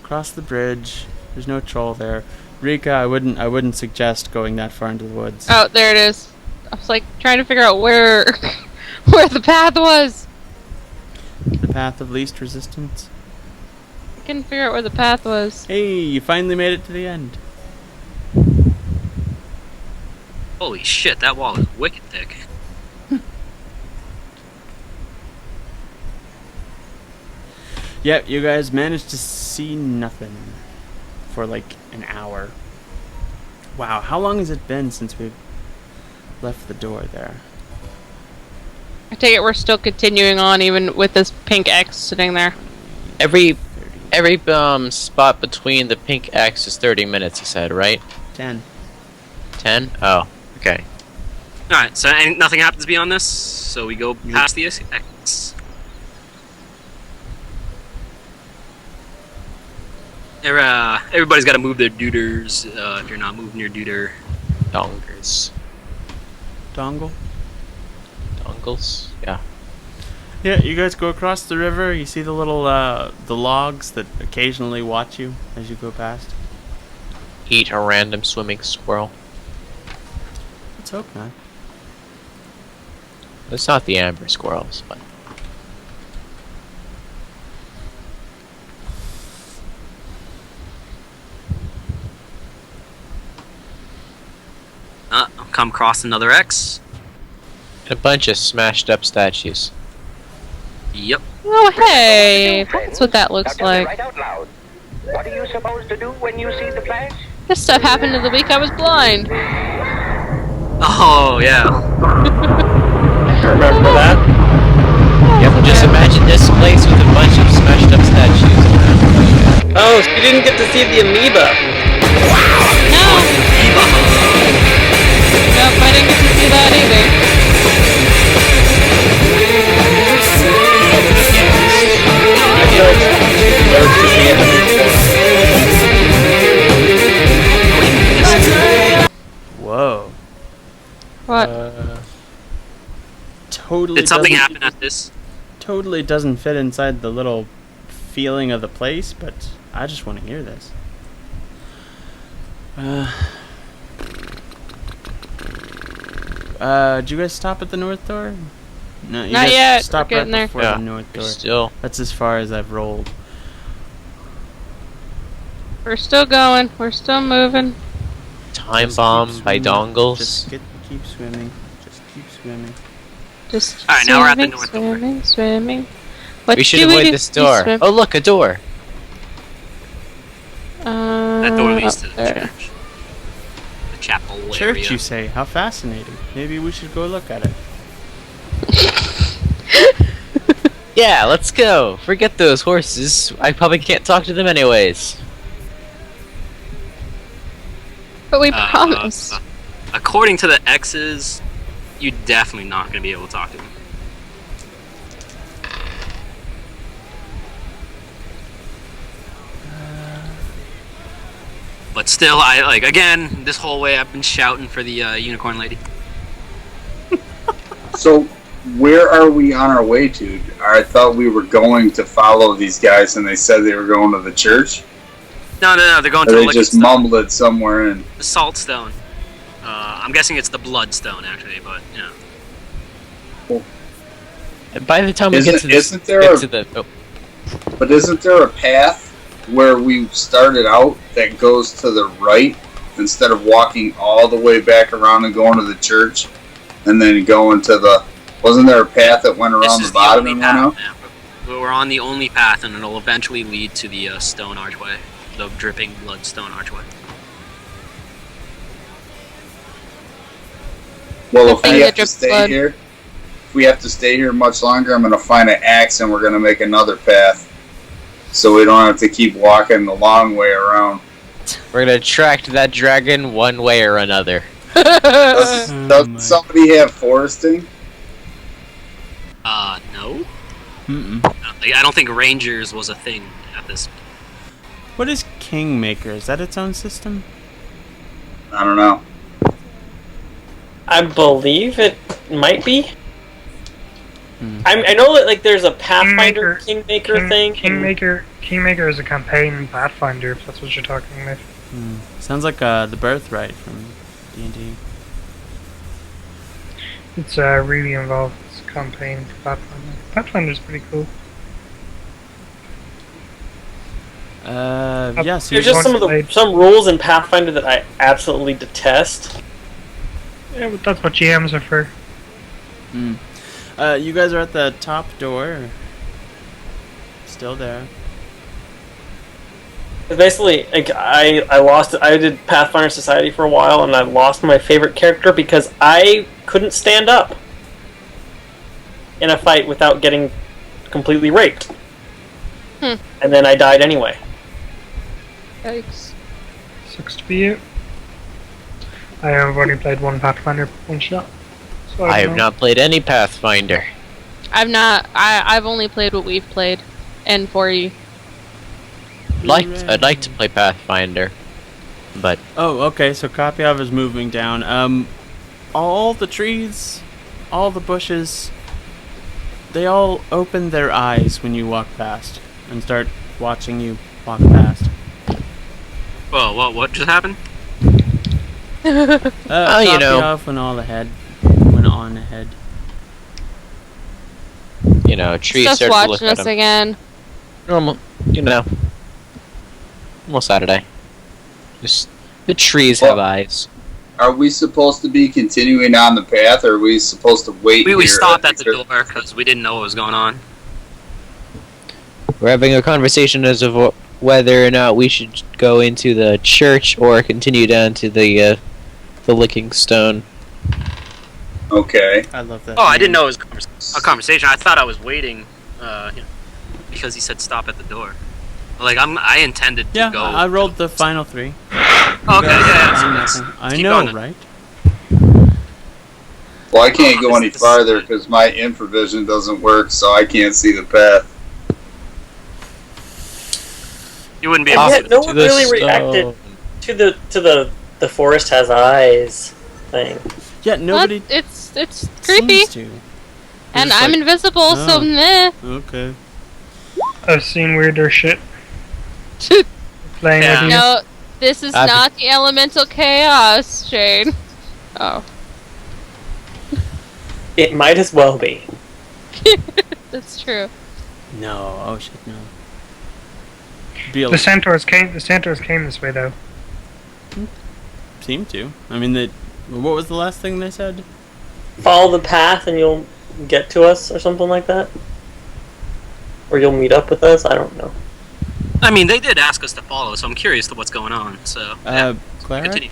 across the bridge. There's no troll there. Rika, I wouldn't suggest going that far into the woods. Oh, there it is. I was like trying to figure out where where the path was. The path of least resistance. I couldn't figure out where the path was. Hey, you finally made it to the end. Holy shit, that wall is wicked thick. Yep, you guys managed to see nothing for like an hour. Wow, how long has it been since we've left the door there? I take it we're still continuing on even with this pink X sitting there. Every spot between the pink X is 30 minutes, you said, right? 10. 10? Oh, okay. Alright, so nothing happens beyond this, so we go past the X. Everybody's got to move their dooders if you're not moving your dooder. Dongers. Dongle? Dongles? Yeah. Yeah, you guys go across the river. You see the little the logs that occasionally watch you as you go past. Eat a random swimming squirrel. Let's hope not. It's not the amber squirrels, but... Come across another X. And a bunch of smashed up statues. Yep. Oh hey, that's what that looks like. Right out loud. What are you supposed to do when you see the flash? This stuff happened in the week I was blind. Oh, yeah. Remember that? Yep, just imagine this place with a bunch of smashed up statues around. Oh, she didn't get to see the amoeba. No. Nope, I didn't get to see that either. I feel like she lurks at the end of the Whoa. What? Totally. Did something doesn't- happen at this? Totally doesn't fit inside the little feeling of the place, but I just want to hear this. Did you guys stop at the north door? No, you Not guys yet, stopped we're right getting there. before Yeah, the north door. Still. That's as far as I've rolled. We're still going. We're still moving. Time Just bomb keep by swimming. dongles. Just keep swimming. Just keep swimming. Just Alright, now we're at the swimming, north door. swimming, swimming. What We should do avoid do? this We door. swim. Oh, look, a door. That door leads up to the there. church. The chapel Church, area. you say? How fascinating. Maybe we should go look at it. Yeah, let's go. Forget those horses. I probably can't talk to them anyways. But we promised. According to the X's, you're definitely not going to be able to talk to them. But still, again, this whole way I've been shouting for the unicorn lady. So, where are we on our way to? I thought we were going to follow these guys, and they said they were going to the church. No, they're going Or to the they liquid just stone. mumbled it somewhere in. The salt stone. I'm guessing it's the blood stone, actually, but, yeah. And by the time we Isn't- get to this, isn't there get a- to the, oh, But isn't there a path where we started out that goes to the right instead of walking all the way back around and going to the church and then going to the... Wasn't there a path that went This around is the bottom only and went out? path now. We're on the only path, and it'll eventually lead to the stone archway. The dripping bloodstone archway. Well, if thing we that have to drips stay blood. here... If we have to stay here much longer, I'm going to find an axe and we're going to make another path. So we don't have to keep walking the long way around. we're gonna track that dragon one way or another. Does my- somebody have foresting? No? Mm-mm. I don't think Rangers was a thing at this. What is Kingmaker? Is that its own system? I don't know. I believe it might be. I know that like there's a Pathfinder Kingmaker thing. Kingmaker is a campaign Pathfinder, if that's what you're talking about. Sounds like the Birthright from D&D. It's really involved. It's a campaign Pathfinder. Pathfinder's pretty cool. Yes. There's just some rules in Pathfinder that I absolutely detest. Yeah, but that's what GMs are for. You guys are at the top door. Still there. Basically, like I did Pathfinder Society for a while, and I lost my favorite character because I couldn't stand up in a fight without getting completely raped. And then I died anyway. Yikes. Sucks to be you. I have only played one Pathfinder one shot. So I have not played any Pathfinder. I've not. I've only played what we've played, and 4E. I'd like to play Pathfinder, but Oh, okay. So Kopyov is moving down. All the trees, all the bushes, they all open their eyes when you walk past and start watching you walk past. Well, what just happened? Kopyov went on ahead. Trees Just start to look watching at us him. again. Normal, normal Saturday. Just the trees have eyes. Are we supposed to be continuing on the path, or are we supposed to wait We here stopped at the door because we didn't know what was going on. We're having a conversation as of whether or not we should go into the church or continue down to the Licking Stone. Okay. I love that. Oh, I didn't know it was a conversation. I thought I was waiting, because he said stop at the door. Like I intended to go. I rolled the final 3. Okay, yeah. I keep know, going. right? Well, I can't go any farther because my infravision doesn't work, so I can't see the path. You wouldn't be able Yeah, to. no one really reacted to the forest has eyes thing. Yeah, nobody. What? It's creepy, seems to. and just I'm like, invisible, so oh. meh. Okay. I've seen weirder shit. Playing Yeah. with you. No, this is I've- not the elemental chaos, Jane. Oh, It might as well be. that's true. No. Oh shit. No. Be a The centaurs came this way though. seem to. I mean, what was the last thing they said? Follow the path and you'll get to us, or something like that. Or you'll meet up with us. I don't know. I mean, they did ask us to follow, so I'm curious to what's going on. So, Cleric, continue.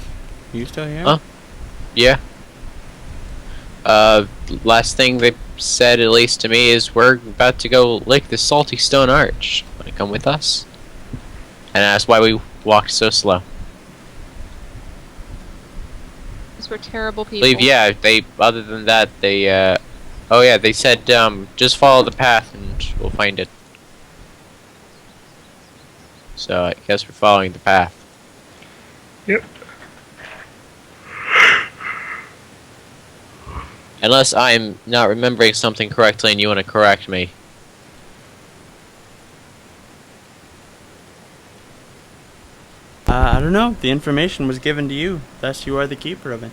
you still here? Huh? Yeah. Last thing they said, at least to me, is we're about to go lick the salty stone arch. Want to come with us? And that's why we walked so slow. Because we're terrible I people. believe, yeah, other than that, they said, just follow the path and we'll find it. So I guess we're following the path. Yep. Unless I'm not remembering something correctly and you want to correct me. I don't know. The information was given to you. Thus, you are the keeper of it.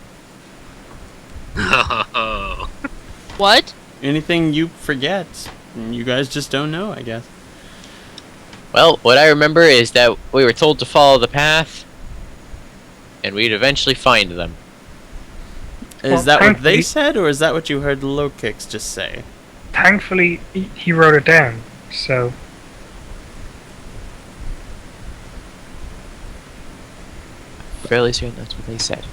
Oh. What? Anything you forget, you guys just don't know, I guess. Well, what I remember is that we were told to follow the path, and we'd eventually find them. Is that what thankfully- they said, or is that what you heard Low Kicks just say? Thankfully, he wrote it down. So Fairly certain that's what they said.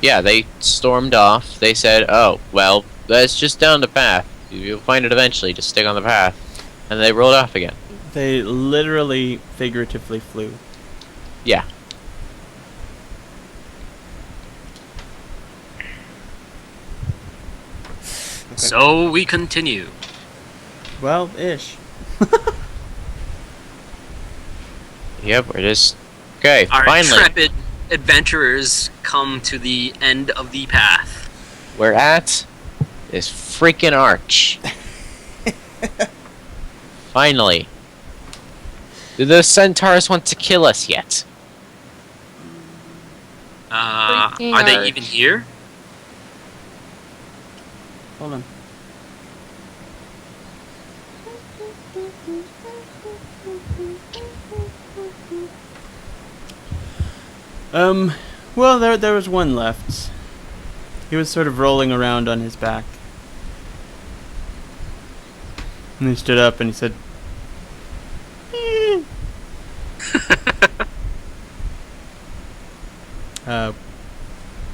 Yeah, they stormed off. They said, oh, well, that's just down the path. You'll find it eventually. Just stick on the path. And they rolled off again. They literally, figuratively flew. Yeah. So we continue. Well, ish. Yep, we're just... Okay, Our finally. intrepid adventurers come to the end of the path. We're at this freaking arch. Finally. Do those centaurs want to kill us yet? Freaking Are they arch. even here? Hold on. Well, there was one left. He was sort of rolling around on his back. And he stood up and he said, "Eh."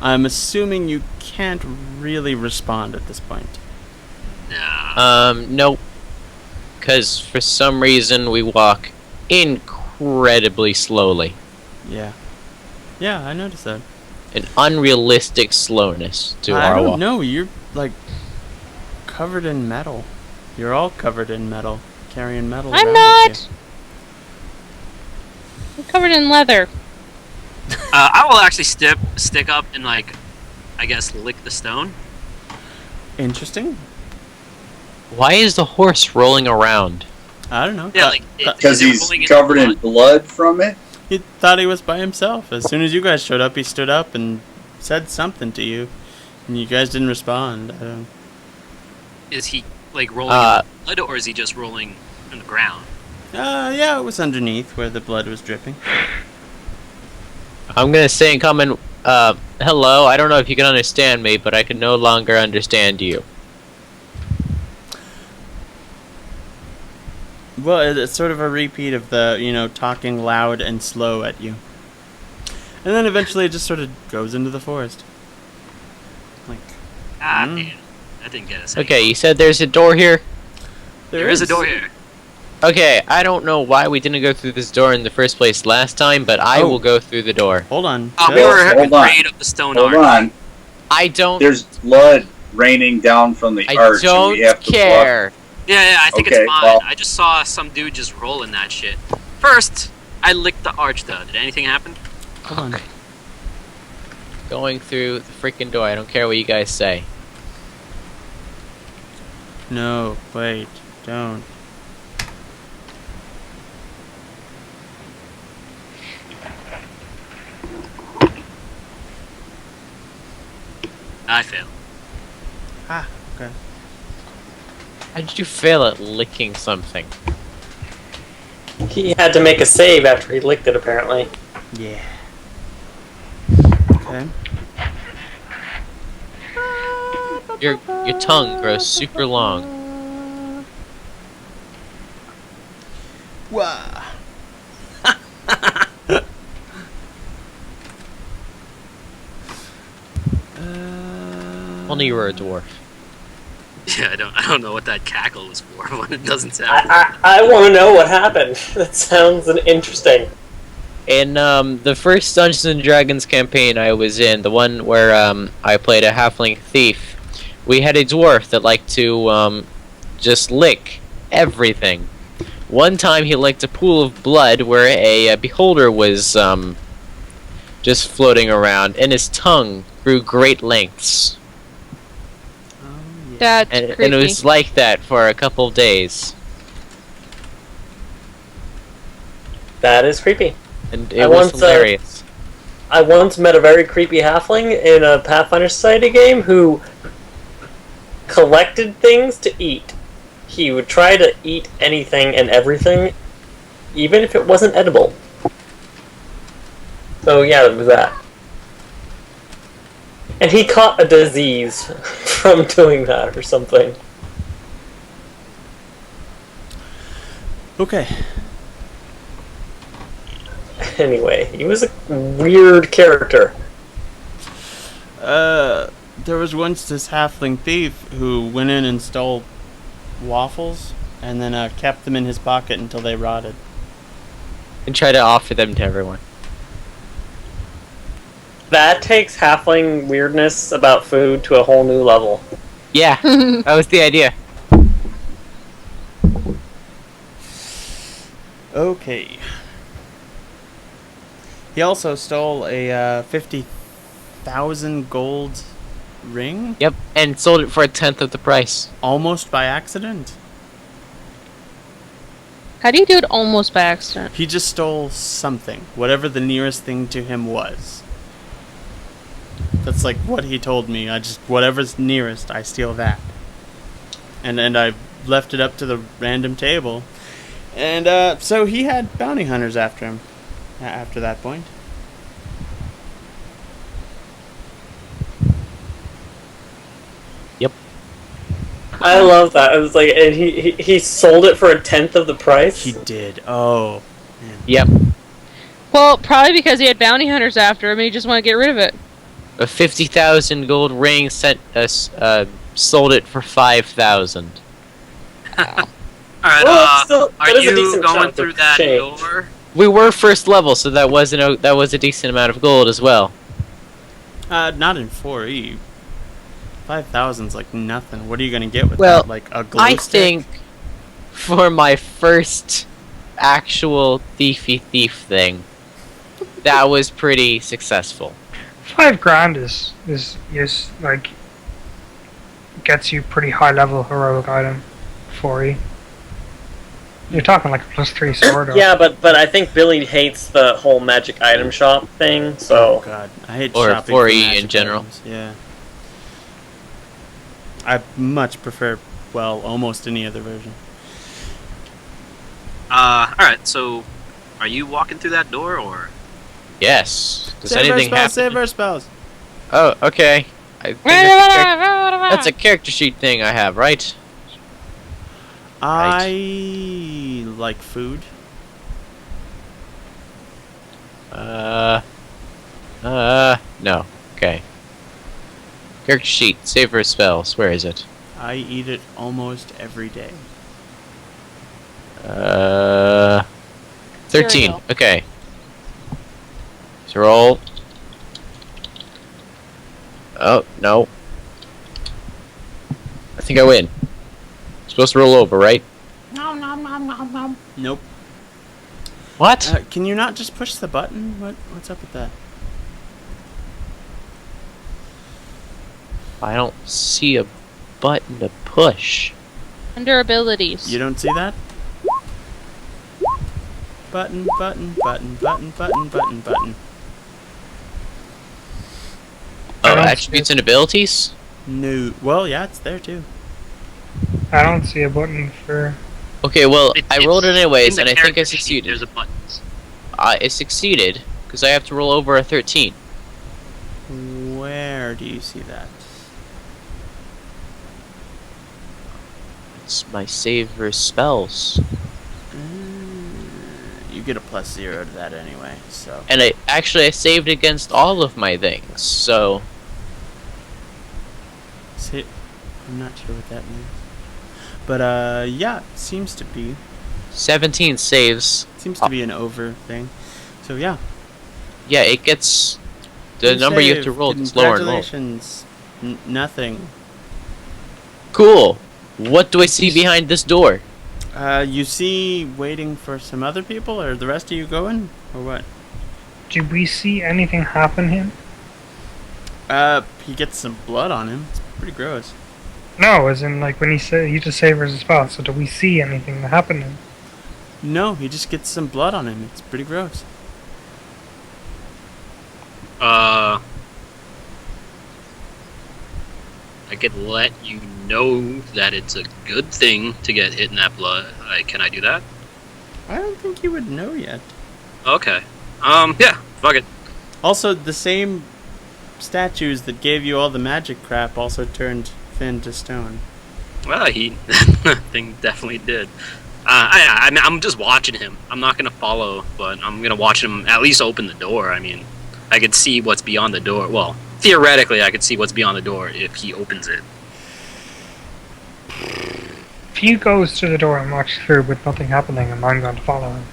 I'm assuming you can't really respond at this point. No. Nope. Because for some reason we walk incredibly slowly. Yeah. Yeah, I noticed that. An unrealistic slowness to I our don't walk. know, you're like covered in metal. You're all covered in metal, carrying metal I'm around not. with I'm covered in leather. I will actually stick up and, like, I guess, lick the stone. you. Interesting. Why is the horse rolling around? I don't know. Yeah, like, Because is it he's rolling in covered in blood? blood from it. He thought he was by himself. As soon as you guys showed up, he stood up and said something to you, and you guys didn't respond. I don't. Is he, like, rolling in blood, or is he just rolling on the ground? Yeah, it was underneath where the blood was dripping. I'm gonna say in common, hello, I don't know if you can understand me, but I can no longer understand you. Well, it's sort of a repeat of the, talking loud and slow at you. And then eventually it just sort of goes into the forest. Like, Damn. That didn't get us. Okay, you said there's a door here? There is a door here. Okay, I don't know why we didn't go through this door in the first place last time, but I Oh. will go through the door. Hold on. We Chill. were Hold on. afraid of the stone Hold arch. on. I don't There's blood raining down from the I arch, and don't we have to walk. care. Yeah, I think Okay, it's fine. well- I just saw some dude just rolling that shit. First, I licked the arch, though. Did anything happen? Hold on. Going through the freaking door. I don't care what you guys say. No, wait, don't. I failed. Ah, okay. How did you fail at licking something? He had to make a save after he licked it, apparently. Yeah. Okay. Your tongue grows super long. Wah. Only you were a dwarf. Yeah, I don't know what that cackle was for when it doesn't sound. I want to know what happened. That sounds interesting. In the first Dungeons and Dragons campaign I was in, the one where I played a halfling thief, we had a dwarf that liked to just lick everything. One time he licked a pool of blood where a beholder was just floating around, and his tongue grew great lengths. That's And creepy. it was like that for a couple days. That is creepy. And it I was once, hilarious. I once met a very creepy halfling in a Pathfinder Society game who collected things to eat. He would try to eat anything and everything, even if it wasn't edible. So yeah, it was that. And he caught a disease from doing that or something. Okay. Anyway, he was a weird character. There was once this halfling thief who went in and stole waffles and then kept them in his pocket until they rotted. And try to offer them to everyone. That takes halfling weirdness about food to a whole new level. Yeah, that was the idea. Okay. He also stole a 50,000 gold ring, Yep, and sold it for 1/10 of the price. almost by accident. How do you do it almost by accident? He just stole something, whatever the nearest thing to him was. That's like what he told me. Whatever's nearest, I steal that. And I left it up to the random table. And so he had bounty hunters after him after that point. Yep. I love that. I was like, and he sold it for 1/10 of the price. He did. Oh, man. Yep. Well, probably because he had bounty hunters after him and he just wanted to get rid of it. A 50,000 gold ring sent us, sold it for 5,000. Alright, Well, still, are that is a you decent going chunk of through that change. door? We were first level, so that was a decent amount of gold as well. Not in 4E. 5,000's like nothing. What are you gonna get with Well, that? Like a glow I stick? think for my first actual thiefy thief thing, that was pretty successful. 5 grand is like gets you pretty high level heroic item. 4E. You're talking like a +3 sword. Or Yeah, but I think Billy hates the whole magic item shop thing. So Oh god, I hate Or shopping 4E for magic in general. items. Yeah. I much prefer, well, almost any other version. Alright, so are you walking through that door or? Yes. Does Save our anything spells, happen? save our spells. Oh, okay. I think that's a character sheet thing I have, right? I like food. No. Okay. Character sheet, save for spells. Where is it? I eat it almost every day. 13. Cereal. Okay. So roll. Oh, no. I think I win. Supposed to roll over, right? Nope. What? Can you not just push the button? What's up with that? I don't see a button to push. Under abilities. You don't see that? Button, button, button, button, button, button, button. Oh, I don't attributes and abilities? No. Well, yeah, it's there too. I don't see a button for. Okay, well, It- I rolled it it's anyways, in the and I think I character sheet, succeeded. There's a button. I succeeded, because I have to roll over a 13. Where do you see that? It's my save for spells. You get a +0 to that anyway, so. And I saved against all of my things, so... I'm not sure what that means. But, yeah, it seems to be. 17 saves. Seems to be an over thing. So, yeah. Yeah, it gets... The Good number you have save. to roll is lower and lower. Congratulations. Nothing. Cool! What do I see behind this door? You see waiting for some other people, or the rest of you going? Or what? Did we see anything happen him? He gets some blood on him. It's pretty gross. No, as in like when he said he just savors his spell. So do we see anything that happened to him? No, he just gets some blood on him. It's pretty gross. I could let you know that it's a good thing to get hit in that blood. Can I do that? I don't think you would know yet. Okay. Yeah, fuck it. Also, the same statues that gave you all the magic crap also turned Finn to stone. Well, that thing definitely did. I'm just watching him. I'm not gonna follow, but I'm gonna watch him at least open the door. I mean, I could see what's beyond the door. Well, theoretically, I could see what's beyond the door if he opens it. If he goes to the door and walks through with nothing happening, am I going to follow him?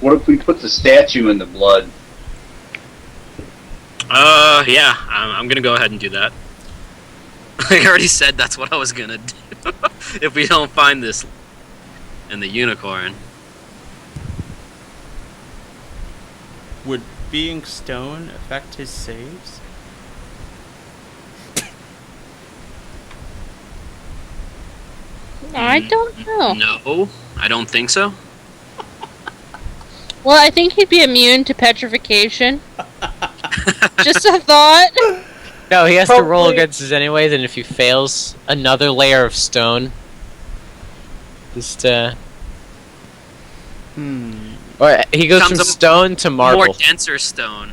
What if we put the statue in the blood? Yeah, I'm gonna go ahead and do that. I already said that's what I was gonna do. If we don't find this and the unicorn. Would being stone affect his saves? I don't know. No, I don't think so. Well, I think he'd be immune to petrification. Just a thought. No, he has to roll Probably- against it anyways, and if he fails, another layer of stone. Just, Or he goes Becomes from a stone to marble. More denser stone.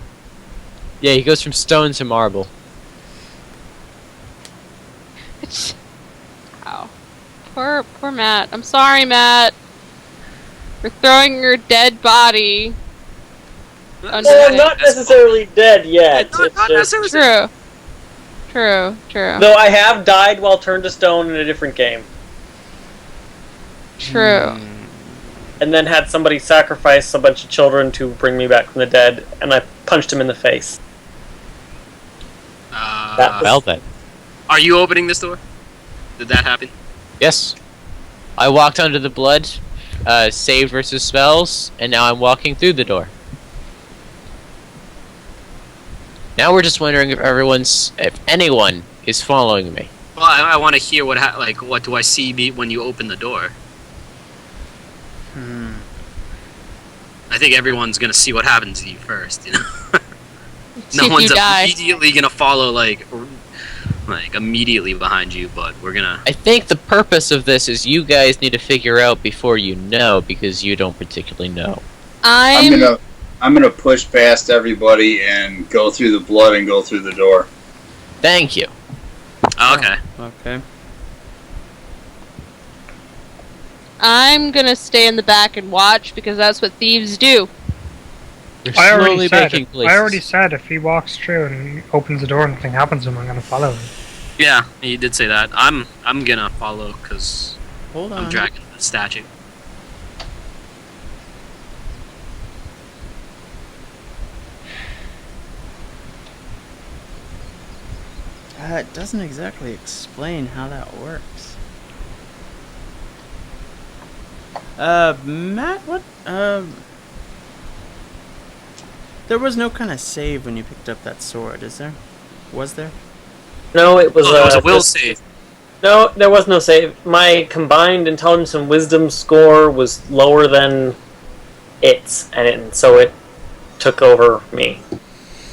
Yeah, he goes from stone to marble. Ow. Poor Matt. I'm sorry, Matt. We're throwing your dead body. Well, I'm not necessarily dead yet. Not It's just- necessarily. True. Though I have died while turned to stone in a different game. True. And then had somebody sacrifice a bunch of children to bring me back from the dead, and I punched him in the face. That was- Well then. Are you opening this door? Did that happen? Yes. I walked under the blood, saved versus spells, and now I'm walking through the door. Now we're just wondering if anyone is following me. Well, I want to hear what do I see when you open the door? I think everyone's gonna see what happens to you first, you know. See No if one's you die. immediately gonna follow like immediately behind you, but we're gonna. I think the purpose of this is you guys need to figure out before you know, because you don't particularly know. I'm gonna push past everybody and go through the blood and go through the door. Thank you. Okay. Okay. I'm gonna stay in the back and watch because that's what thieves do. You're I already slowly said. making places. I already said if he walks through and opens the door and nothing happens to him, I'm gonna follow him. Yeah, you did say that. I'm gonna follow because Hold on. I'm dragging the statue. It doesn't exactly explain how that works. Matt, what? There was no kind of save when you picked up that sword, is there? Was there? No, it was, It was a will just- save. No, there was no save. My combined intelligence and wisdom score was lower than its, so it took over me.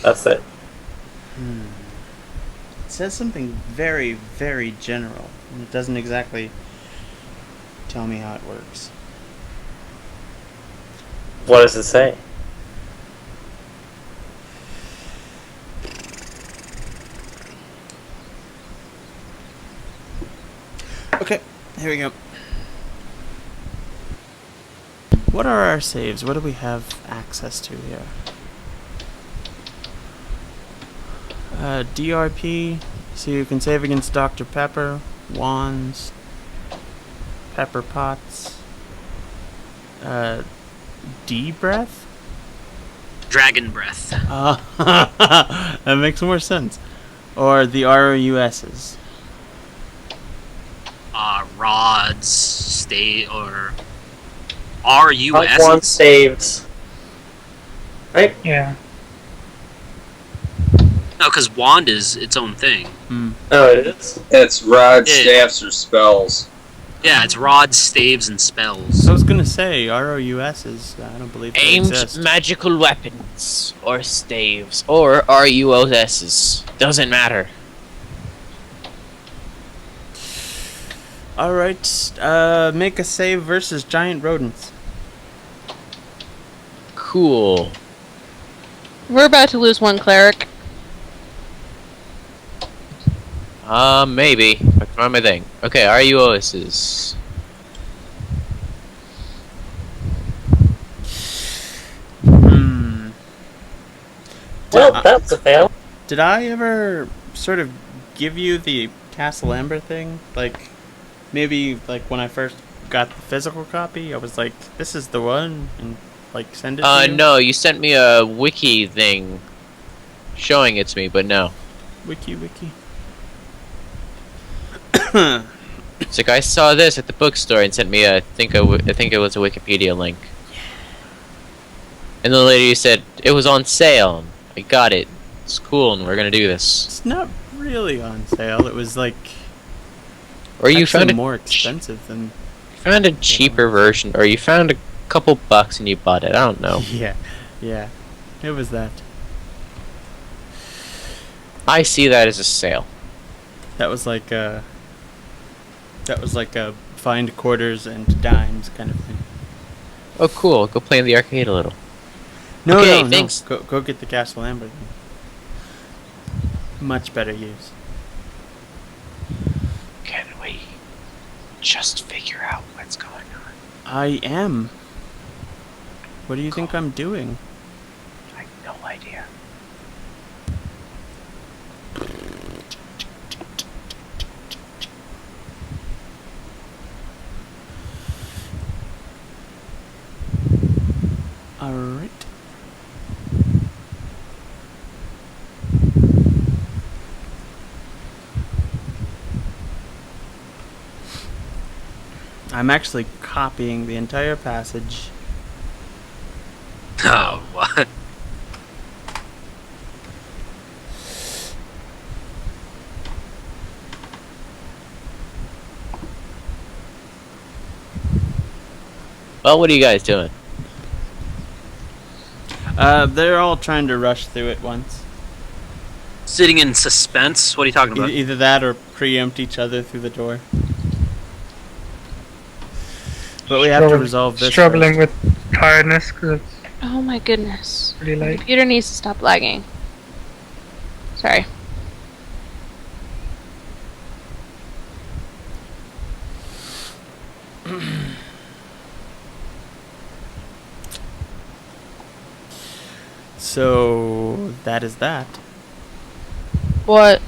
That's it. It says something very, very general, and it doesn't exactly tell me how it works. What does it say? Okay, here we go. What are our saves? What do we have access to here? DRP, so you can save against Dr. Pepper, wands, pepper pots, D breath? Dragon breath. That makes more sense. Or the ROUSs. Rods, stay or Like one RUS. saves. Right? Yeah. No, because wand is its own thing. Oh, it is? It's rods, Yeah. staffs, or spells. Yeah, it's rods, staves, and spells. So I was gonna say ROUSs. I don't believe they Aimed exist. magical weapons, or staves, or RUSs. Doesn't matter. Alright, make a save versus giant rodents. Cool. We're about to lose one cleric. Maybe. If I can find my thing. Okay, RUSs. Well, that's a fail. Did I ever sort of give you the Castle Amber thing? Like, maybe like when I first got the physical copy, I was like, this is the one, and like send it to you? No, you sent me a wiki thing showing it to me, but no. Wiki. It's like I saw this at the bookstore and sent me I think it was a Wikipedia link. And the lady said it was on sale. I got it. It's cool, and we're gonna do this. It's not really on sale. It was like Or you Actually found more expensive than... a cheaper version, or you found a couple bucks and you bought it. I don't know. Yeah. It was that. I see that as a sale. That was like a find quarters and dimes kind of thing. Oh, cool. Go play in the arcade a little. No, Okay, no, thanks. no. Go get the Castle Amber then. Much better use. Can we just figure out what's going on? I am. What do you think I'm doing? I have no idea. Alright. I'm actually copying the entire passage. Oh, what? Well, what are you guys doing? They're all trying to rush through it once. Sitting in suspense? What are you talking about? Either that or preempt each other through the door. But we have to resolve this Struggling first. with tiredness because it's Oh my goodness. pretty My late. computer needs to stop lagging. Sorry. So that is that. What?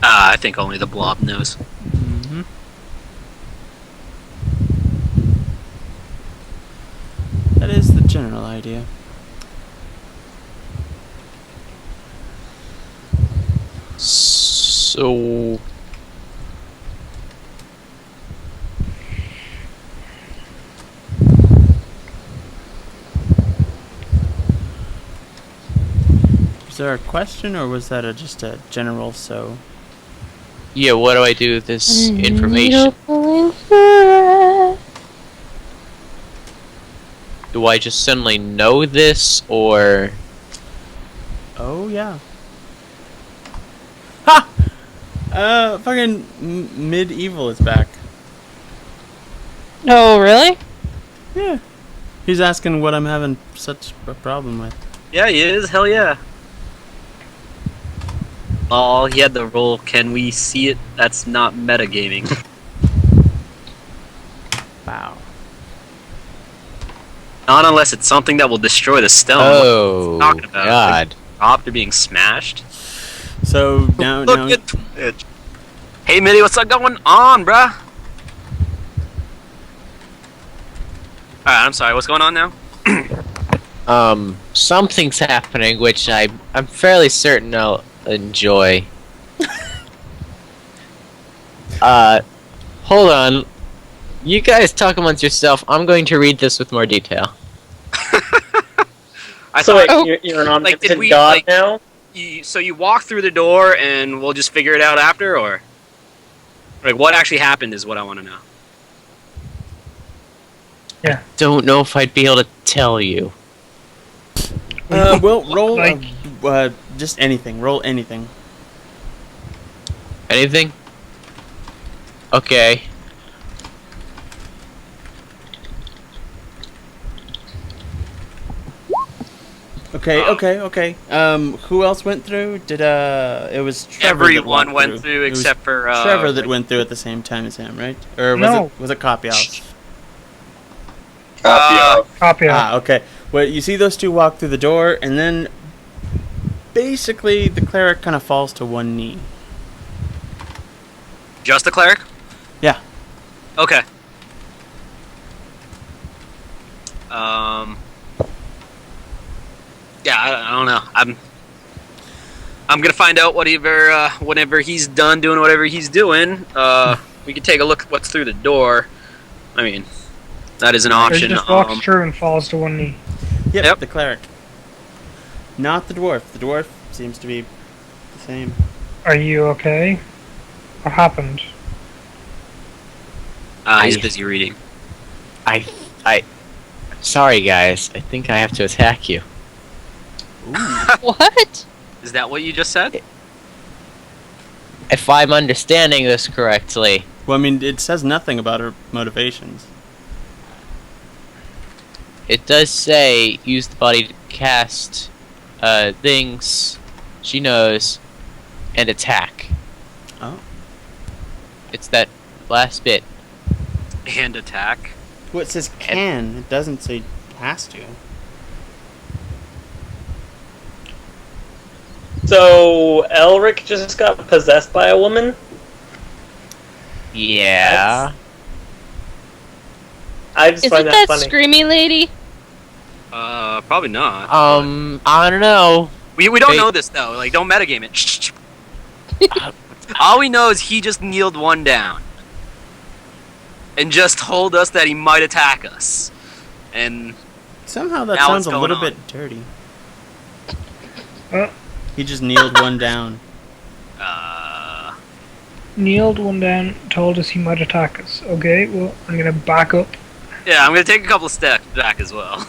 I think only the blob knows. Mm-hmm. That is the general idea. So... Was there a question, or was that just a general so? Yeah, what do I do with this information? Do I just suddenly know this, or... Oh, yeah. Ha! Fucking Medieval is back. Oh, really? Yeah. He's asking what I'm having such a problem with. Yeah, he is. Hell yeah. Oh, he had the role. Can we see it? That's not metagaming. Wow. Not unless it's something that will destroy the stone. Oh, What are you talking about? God. Like, after being smashed. So now, Look at Twitch. Hey, Mitty, what's up going on, bruh? Alright, I'm sorry. What's going on now? Something's happening, which I'm fairly certain I'll enjoy. Hold on. You guys talk amongst yourself. I'm going to read this with more detail. I So thought, wait, you're an like, did omnipotent we, god like- now? so you walk through the door and we'll just figure it out after, or like what actually happened is what I want to know. Don't know if I'd be able to tell you. well, roll Like- just anything. Roll anything. Anything? Okay. Okay. Who else went through? Did it was Trevor Everyone that went through It was except for Trevor that went through at the same time as him, right? Or was No. it Copy House? Copy of. Copy of. Ah, okay. Well, you see those two walk through the door, and then basically the cleric kind of falls to one knee. just the cleric. Yeah. Okay. Yeah, I don't know. I'm gonna find out whatever whenever he's done doing whatever he's doing. We could take a look at what's through the door. I mean, that is an He option. just walks through and falls to one knee. Yep, the cleric. Not the dwarf. The dwarf seems to be the same. Are you okay? What happened? He's I- busy reading. I. Sorry, guys. I think I have to attack you. What? Is that what you just said? If I'm understanding this correctly, Well, I mean, it says nothing about her motivations. it does say use the body to cast things she knows and attack. Oh. It's that last bit. And attack. Well, it says can. It doesn't say has to. So Elric just got possessed by a woman. Yeah. I just Isn't find that that funny. screamy lady? Probably not. I don't know. We don't Hey. know this though. Like, don't metagame it. Shh. All we know is he just kneeled one down, and just told us that he might attack us. And Somehow that Now sounds what's a little going bit dirty. Uh. He just kneeled one down. Kneeled one down, told us he might attack us. Okay, well, I'm gonna back up. yeah, I'm gonna take a couple of steps back as well.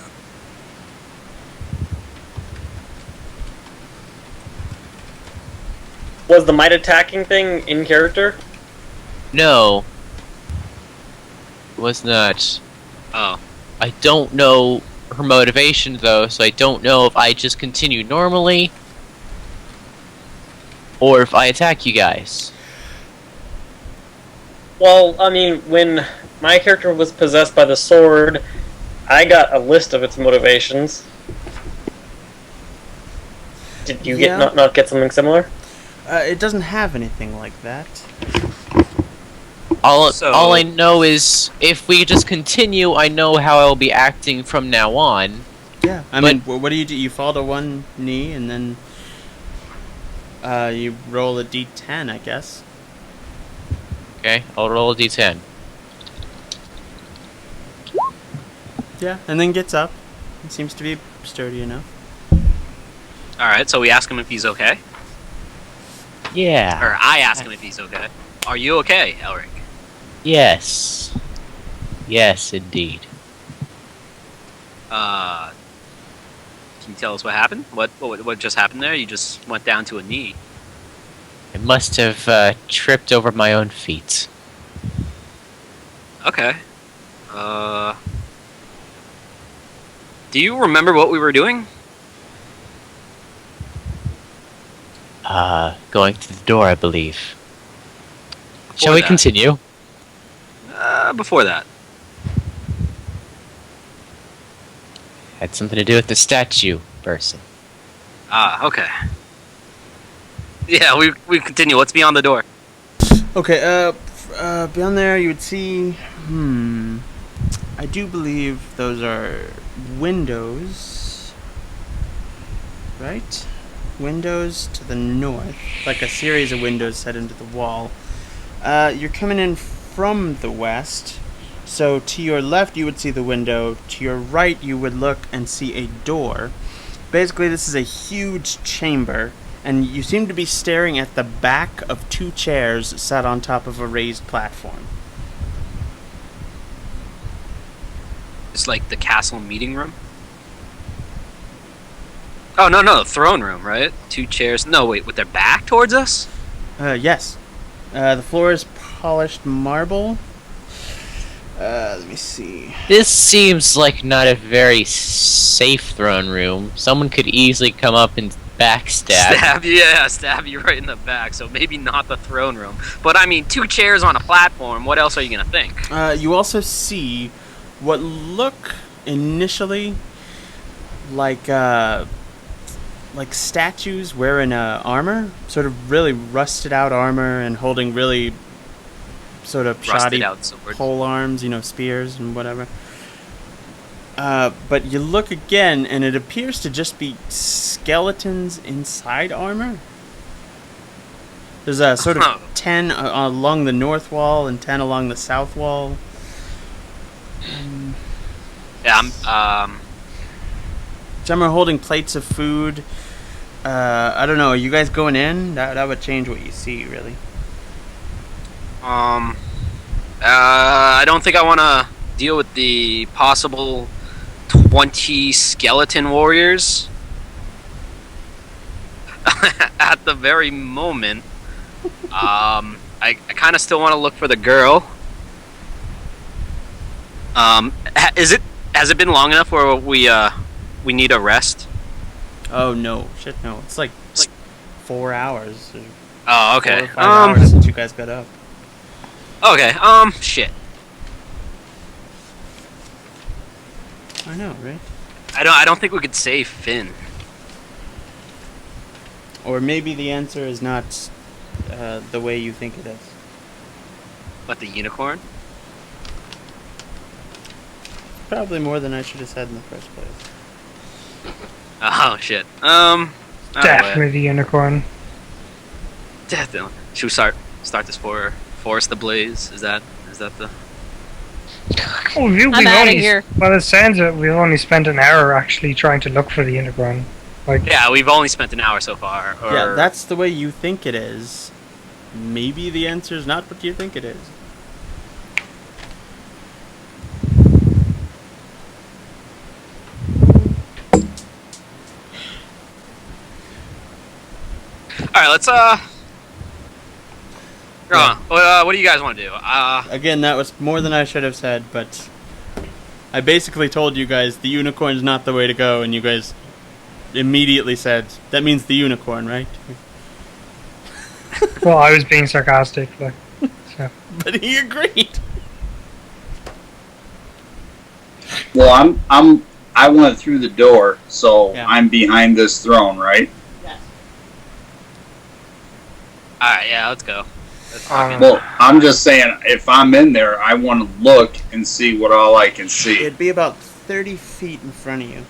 Was the might attacking thing in character? No. Was not. Oh, I don't know her motivation though, so I don't know if I just continue normally or if I attack you guys. Well, I mean, when my character was possessed by the sword, I got a list of its motivations. Did you Yeah. get not get something similar? It doesn't have anything like that. All I know is if we just continue, I know how I'll be acting from now on. Yeah. I But- mean, what do? You fall to one knee and then you roll a d10, I guess. Okay, I'll roll a d10. Yeah. And then gets up. He seems to be sturdy enough. all right. So we ask him if he's okay, Yeah. or I ask him if he's okay. Are you okay, Elric? Yes. Yes, indeed. Can you tell us what happened? What just happened there? You just went down to a knee. I must have tripped over my own feet. Okay. Do you remember what we were doing? Going to the door, I believe. Before Shall we that. continue? Before that. Had something to do with the statue person. Ah, okay. Yeah, we continue. What's beyond the door? Okay. Beyond there, you would see. I do believe those are windows. Right? Windows to the north, like a series of windows set into the wall. You're coming in from the west, so to your left you would see the window, to your right you would look and see a door. Basically, this is a huge chamber, and you seem to be staring at the back of two chairs set on top of a raised platform. It's like the castle meeting room. Oh no, the throne room, right? Two chairs. No, wait, with their back towards us? Yes. The floor is polished marble. Let me see. This seems like not a very safe throne room. Someone could easily come up and backstab. Stab you right in the back. So maybe not the throne room, but I mean, two chairs on a platform. What else are you gonna think? You also see what look initially like statues wearing armor, sort of really rusted out armor and holding really sort of Rusted shoddy out sword. pole arms, spears and whatever. But you look again, and it appears to just be skeletons inside armor. There's a sort of 10 along the north wall and 10 along the south wall. Yeah, Some are holding plates of food. I don't know. Are you guys going in? That would change what you see, really. I don't think I want to deal with the possible 20 skeleton warriors at the very moment. I kind of still want to look for the girl. Has it been long enough where we need a rest? Oh no, shit no. It's like 4 hours. Oh, okay. 4 or 5 hours since you guys got up. Okay. Shit. I know, right? I don't think we could save Finn. Or maybe the answer is not the way you think it is. But the unicorn? Probably more than I should have said in the first place. Oh shit. Definitely the unicorn. Definitely. Should we start this forest ablaze? Is that the? Oh, we've I'm outta only, here. Well, it sounds that we've only spent an hour actually trying to look for the unicorn. Like, Yeah, we've only spent an hour so far. Or... Yeah, that's the way you think it is. Maybe the answer is not what you think it is. All right, let's what do you guys want to do? Again, that was more than I should have said, but I basically told you guys the unicorn's not the way to go, and you guys immediately said, that means the unicorn, right? well, I was being sarcastic, like, so. But he agreed. Well, I went through the door, so Yeah. I'm behind this throne, right? All right, yeah, let's go. Let's fucking- Well, I'm just saying, if I'm in there, I want to look and see what all I can see. It'd be about 30 feet in front of you.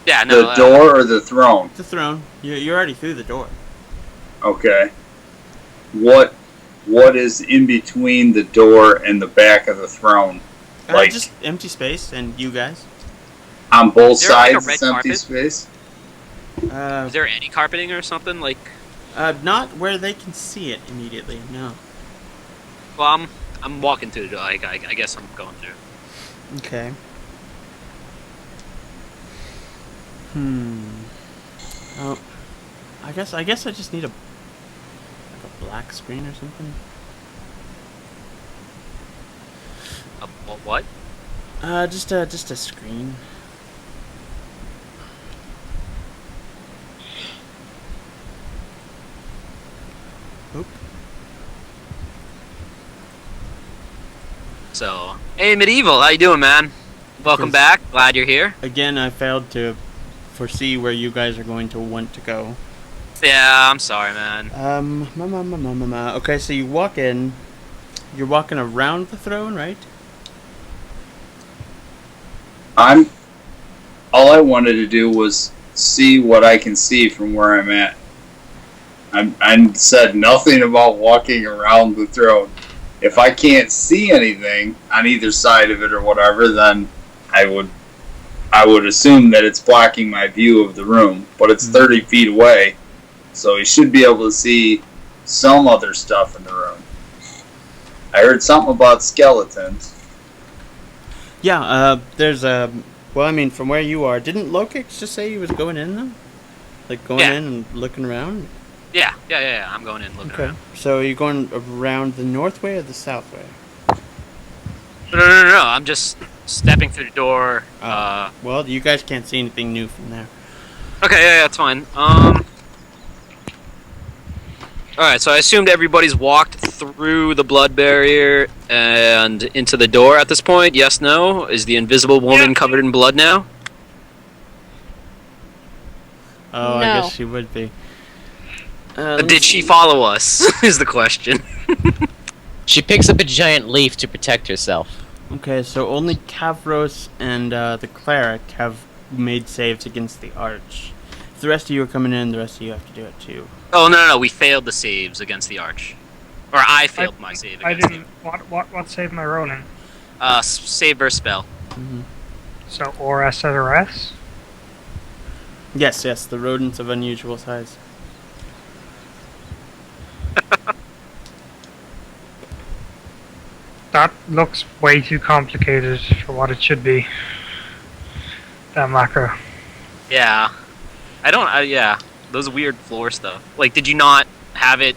yeah, no. The door or the throne? The throne. You're already through the door. Okay. What is in between the door and the back of the throne? Like- Just empty space, and you guys. On both Is there, like, a sides, red it's empty carpet? space? Is there any carpeting or something like? Not where they can see it immediately, no. Well, I'm walking through the door. I guess I'm going through. Okay. Oh, I guess I just need a black screen or something. What? Just a screen. Oop. So, hey, Medieval, how you doing, man? Welcome Yes. back. Glad you're here. Again, I failed to foresee where you guys are going to want to go. Yeah, I'm sorry, man. Okay, so you walk in. You're walking around the throne, right? All I wanted to do was see what I can see from where I'm at. I said nothing about walking around the throne. If I can't see anything on either side of it or whatever, then I would assume that it's blocking my view of the room. But it's 30 feet away, so you should be able to see some other stuff in the room. I heard something about skeletons. Yeah, there's a... Well, I mean, from where you are, didn't Lokix just say he was going in, though? Like, going Yeah. in and looking around? Yeah. I'm going in looking Okay. around. So are you going around the north way or the south way? No. I'm just stepping through the door. Well, you guys can't see anything new from there. Okay, yeah, that's fine. Alright, so I assumed everybody's walked through the blood barrier and into the door at this point. Yes, no? Is the invisible woman covered in blood now? Oh, No. I guess she would be. Did she follow us? Is the question. She picks up a giant leaf to protect herself. Okay, so only Kavros and the Cleric have made saves against the Arch. If the rest of you are coming in, the rest of you have to do it too. Oh, no, we failed the saves against the arch. Or I failed my save I against didn't. What saved my rolling? save versus spell. So, or S or S? Yes, the rodents of unusual size. that looks way too complicated for what it should be. That macro. Yeah. I don't. Yeah. Those weird floor stuff. Like, did you not have it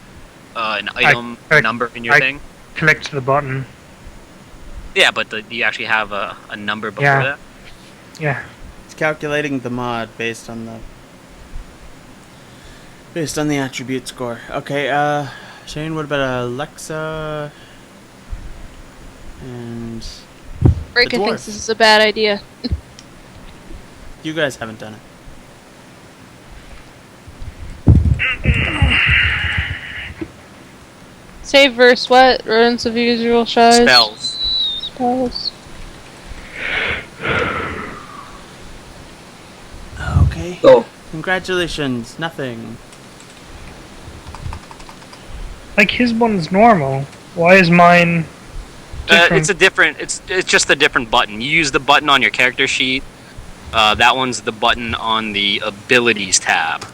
an item number in your thing? Clicked the button. Yeah, but do you actually have a number before Yeah. that? Yeah. It's calculating the mod based on the attribute score. Okay, Shane, what about Alexa and Rika dwarf. thinks this is a bad idea. you guys haven't done it. Save verse what? Ruins of usual size? Spells. Spells. Okay. So Congratulations, nothing. Like his one's normal. Why is mine different? It's a different. It's just a different button. You use the button on your character sheet. That one's the button on the abilities tab.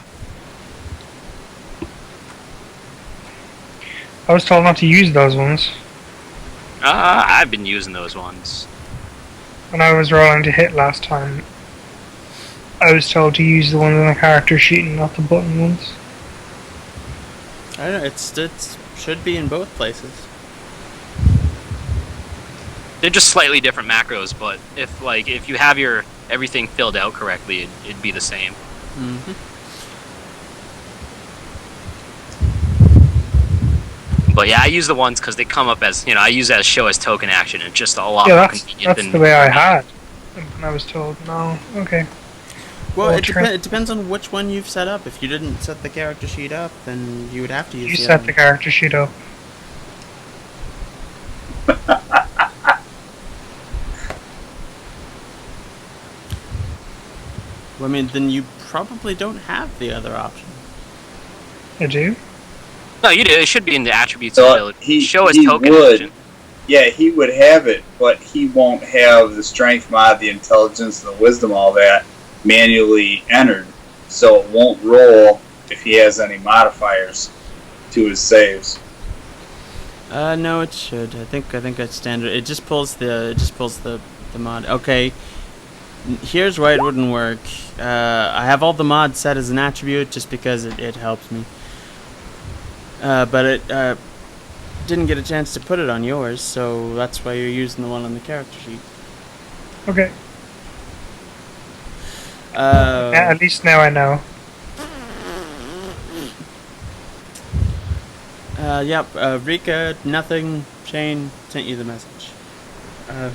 I was told not to use those ones I've been using those ones. when I was rolling to hit last time. I was told to use the ones on the character sheet and not the button ones. I don't know, it should be in both places. They're just slightly different macros, but if you have your everything filled out correctly, it'd be the same. Mm-hmm. But yeah, I use the ones because they come up as I use that as show as token action. It's just a lot Yeah, more that's convenient than the way I had. And I was told, no, okay. Well, Well, it depends on which one you've set up. If you didn't set the character sheet up, then you would have to use You the set other the character sheet up. Well, I mean, then you probably don't have the other option. I do. No, you do. It should be in the attributes So ability. Show as he token would. action. Yeah, he would have it, but he won't have the strength mod, the intelligence, the wisdom, all that manually entered. So it won't roll if he has any modifiers to his saves. No, it should. I think it's standard. It just pulls the mod. Okay. Here's why it wouldn't work. I have all the mods set as an attribute just because it helps me. But it didn't get a chance to put it on yours, so that's why you're using the one on the character sheet. Okay. Yeah, at least now I know. Yep, Rika, nothing. Shane sent you the message.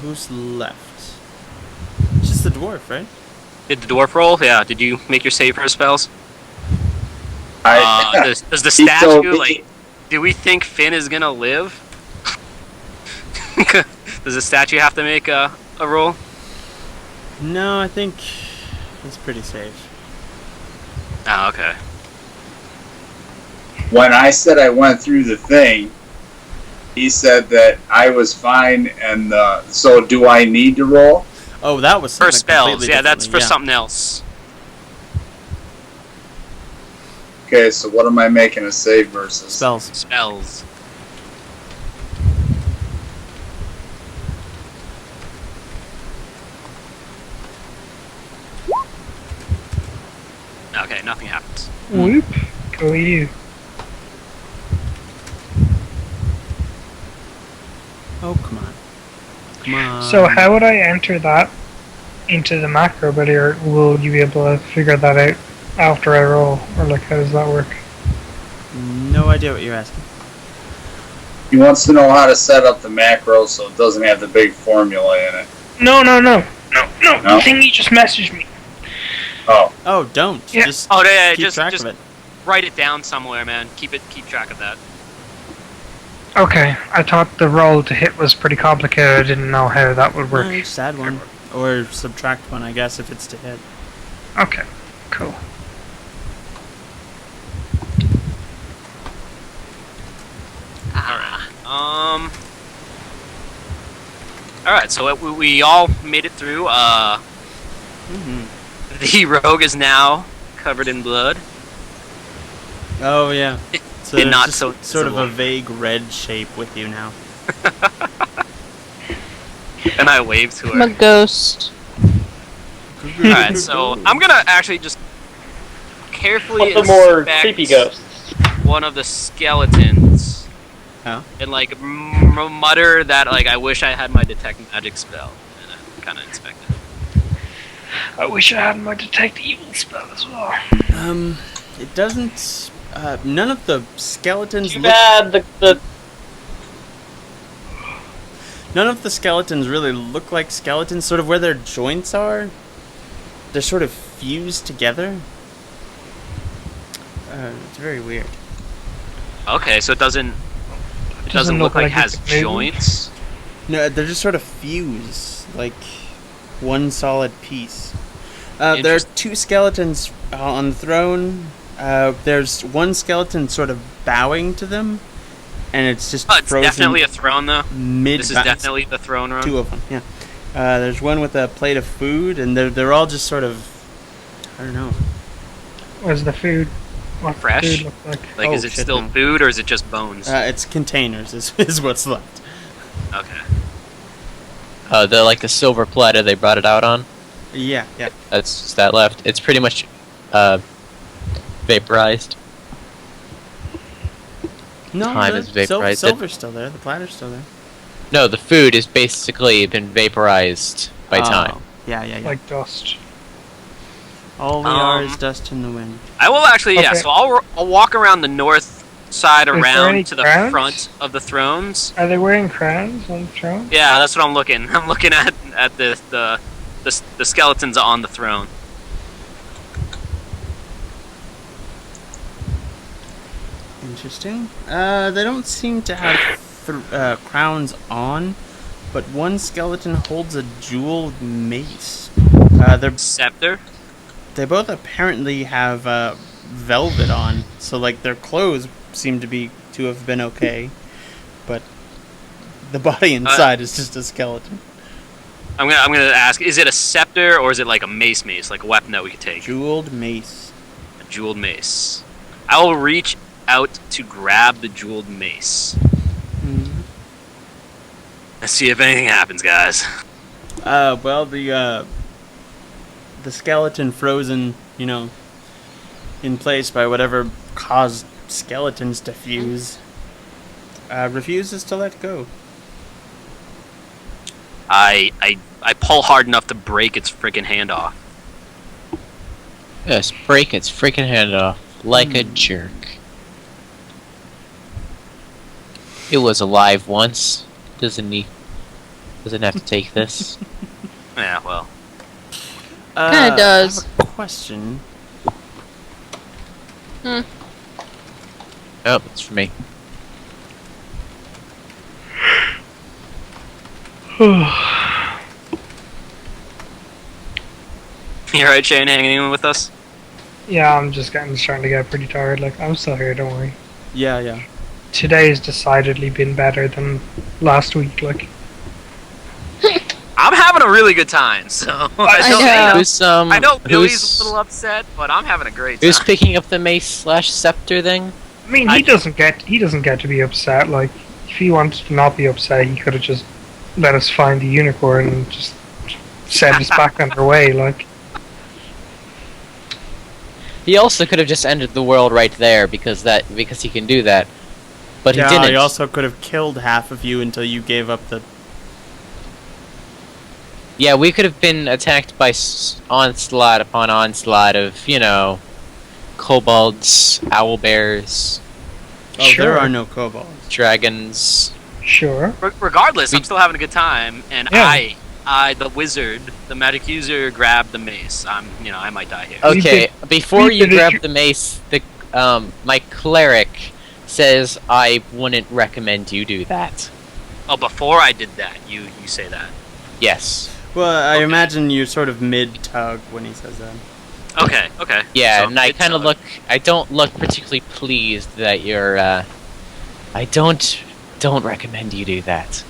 Who's left? Just the dwarf, right? Did the dwarf roll? Yeah. Did you make your save for his spells? I, Does the He told statue me- do we think Finn is gonna live? Does the statue have to make a roll? No, I think it's pretty safe. Oh, okay. when I said I went through the thing, he said that I was fine, and so do I need to roll? Oh, that was For something spells, completely yeah, that's for differently, something else. Okay, so what am I making a save versus? Spells. Spells. Okay, nothing happens. Whoop. Go you. Oh, come on. Come on. So how would I enter that into the macro ability, or will you be able to figure that out after I roll? Or like, how does that work? No idea what you're asking. He wants to know how to set up the macro so it doesn't have the big formula in it. No. No? The thing you just messaged me. Oh, Oh, don't. Yeah. Just Oh, yeah, keep just track of it. write it down somewhere, man. Keep track of that. Okay, I thought the roll to hit was pretty complicated. I didn't know how that would No, work. just add one. Or subtract one, I guess, if it's to hit. Okay, cool. Alright, so we all made it through. The rogue is now covered in blood. Oh, yeah. So And there's not just so sort of a visible. vague red shape with you now. And I wave to I'm a her. ghost. Alright, so I'm gonna actually just carefully But the more inspect creepy ghosts. one of the skeletons. Oh. And like mutter that like I wish I had my detect magic spell. And I kind of inspect it. I wish I had my detect evil spell as well. It doesn't. None of the skeletons. Too bad None of the skeletons really look like skeletons. Sort of where their joints are, they're sort of fused together. It's very weird. Okay, so it doesn't look like it has it could move. joints. No, they're just sort of fused, like one solid piece. There are two skeletons on the throne. There's one skeleton sort of bowing to them, and it's just Oh, it's frozen definitely a throne though. mid. This is definitely the throne room. two of them. Yeah. There's one with a plate of food, and they're all just sort of, I don't know. Where's the food? What Fresh? food look like? Like, Oh, is it shit, still no. food or is it just bones? It's containers is what's left. Okay. The like the silver platter they brought it out on. Yeah, yeah. That's just that left. It's pretty much vaporized. No, Time the is vaporized. silver's still there. The platter's still there. No, the food is basically been vaporized by time. Yeah, yeah, yeah. Like dust. All we are is dust in the wind. I will actually, yeah. Okay. So I'll walk around the north side there any around to the crowns? front of the thrones. Are they wearing crowns on the throne? Yeah, that's what I'm looking. I'm looking at the skeletons on the throne. Interesting. They don't seem to have crowns on, but one skeleton holds a jeweled mace. Scepter. They both apparently have velvet on, so like their clothes seem to have been okay, but the body inside is just a skeleton. I'm gonna ask: is it a scepter or is it like a mace, like a weapon that we could take? Jeweled mace. A jeweled mace. I will reach out to grab the jeweled mace. Let's see if anything happens, guys. Well, the skeleton frozen, in place by whatever caused skeletons to fuse, refuses to let go. I pull hard enough to break its freaking hand off. Yes, break its freaking hand off like a jerk. It was alive once. Doesn't have to take this. Yeah, well. Kinda does. I have a question. Oh, it's for me. You alright, Shane, hanging in with us? Yeah, I'm starting to get pretty tired. Like, I'm still here, don't worry. Yeah, yeah. Today has decidedly been better than last week, like. I'm having a really good time, so I know. I know Billy's who's, a little upset, but I'm having a great time. who's picking up the mace/scepter thing? I mean, he doesn't get to be upset. Like, if he wanted to not be upset, he could have just let us find the unicorn and just send us back on our way. Like, He also could have just ended the world right there because he can do that. But he didn't. He also could have killed half of you until you gave up the... Yeah, we could have been attacked by onslaught upon onslaught of, kobolds, owlbears, Oh, Sure. there are no kobolds. dragons. sure. Regardless, I'm still having a good time, and Yeah. I, the wizard, the magic user, grabbed the mace. I might die here. Okay, before you did grab you- the mace, my cleric says I wouldn't recommend you do that. Oh, before I did that, you say that. Yes. Well, I Okay. imagine you're sort of mid-tug when he says that. Okay. Yeah, So and I it's, kind of I don't look particularly pleased that you're, I don't recommend you do that.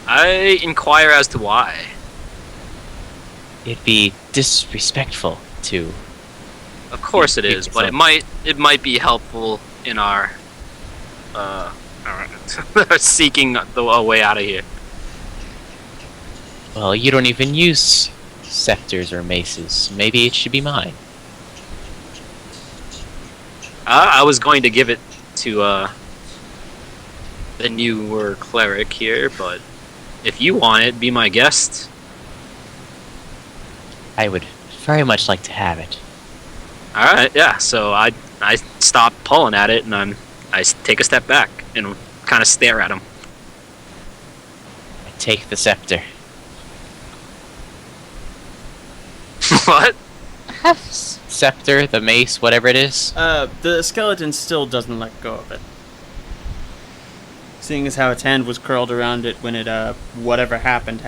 I inquire as to why. It'd be disrespectful to... Of course it You- is, but it might be helpful in our seeking a way out of here. Well, you don't even use scepters or maces. Maybe it should be mine. I was going to give it to the newer cleric here, but if you want it, be my guest. I would very much like to have it. All right, yeah. So I stop pulling at it, and I take a step back and kind of stare at him. I take the scepter. What? Scepter, the mace, whatever it is. The skeleton still doesn't let go of it. Seeing as how its hand was curled around it when it, whatever happened.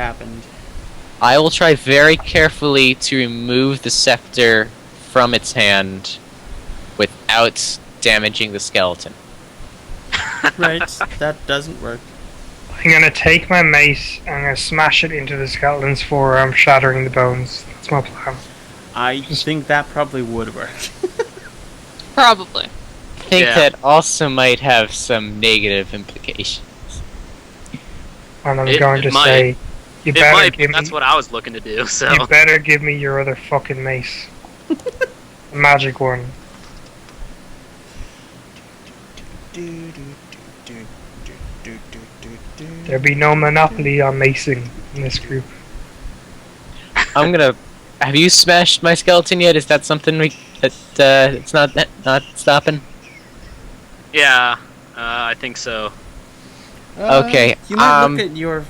I will try very carefully to remove the scepter from its hand without damaging the skeleton. Right, that doesn't work. I'm gonna take my mace and I'm gonna smash it into the skeleton's forearm, shattering the bones. That's my plan. I think that probably would work. Probably. I think Yeah. that also might have some negative implications. And I'm It- going it to might. say, you It better might. give me, That's what I was looking to do. So you better give me your other fucking mace. The magic one. There'll be no monopoly on macing in this group. I'm gonna. Have you smashed my skeleton yet? Is that something it's not stopping? yeah, I think so. Okay, You might look at your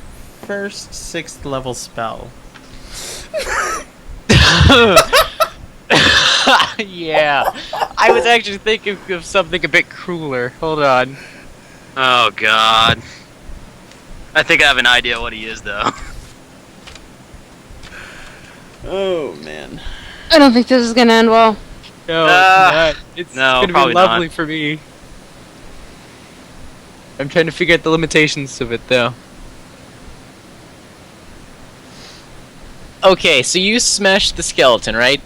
first 6th level spell. Yeah, I was actually thinking of something a bit crueler. Hold on. Oh God. I think I have an idea what he is, though. Oh man. I don't think this is gonna end well. No, it's no, gonna be probably lovely not. for me. I'm trying to figure out the limitations of it, though. Okay, so you smashed the skeleton, right?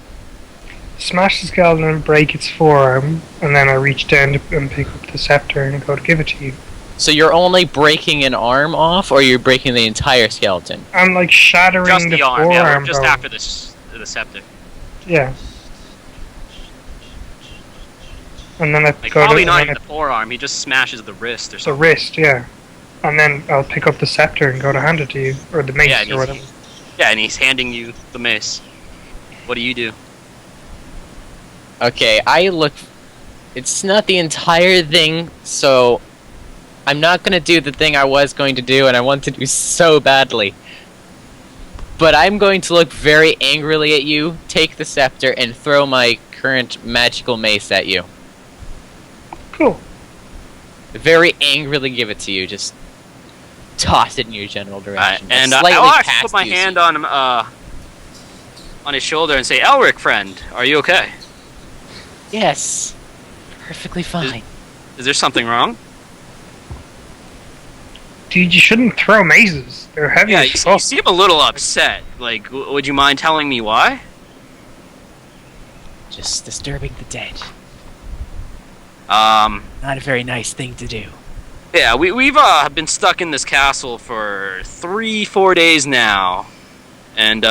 Smash the skeleton and break its forearm, and then I reach down and pick up the scepter and go to give it to you. So you're only breaking an arm off, or you're breaking the entire skeleton? I'm like shattering Just the arm. Yeah, forearm we're just bone. after the scepter. Yeah. And then I Like go probably to not and even then the forearm. He just smashes the wrist or the something. wrist, yeah. And then I'll pick up the scepter and go to hand it to you, or the mace, Yeah, and or whatever. and he's handing you the mace. What do you do? Okay, I look... It's not the entire thing, so... I'm not gonna do the thing I was going to do, and I want to do so badly. But I'm going to look very angrily at you, take the scepter, and throw my current magical mace at you. Cool. Very angrily give it to you, just... toss it in your general direction. And Slightly I'll actually past put my you, hand on him, on his shoulder and say, "Elric, friend, are you okay? Yes. Perfectly fine. Is there something wrong?" Dude, you shouldn't throw maces. They're heavy Yeah, as you fuck. seem a little upset. Like, would you mind telling me why? Just disturbing the dead. Um, Not a very nice thing to do. yeah, we've been stuck in this castle for 3-4 days now, and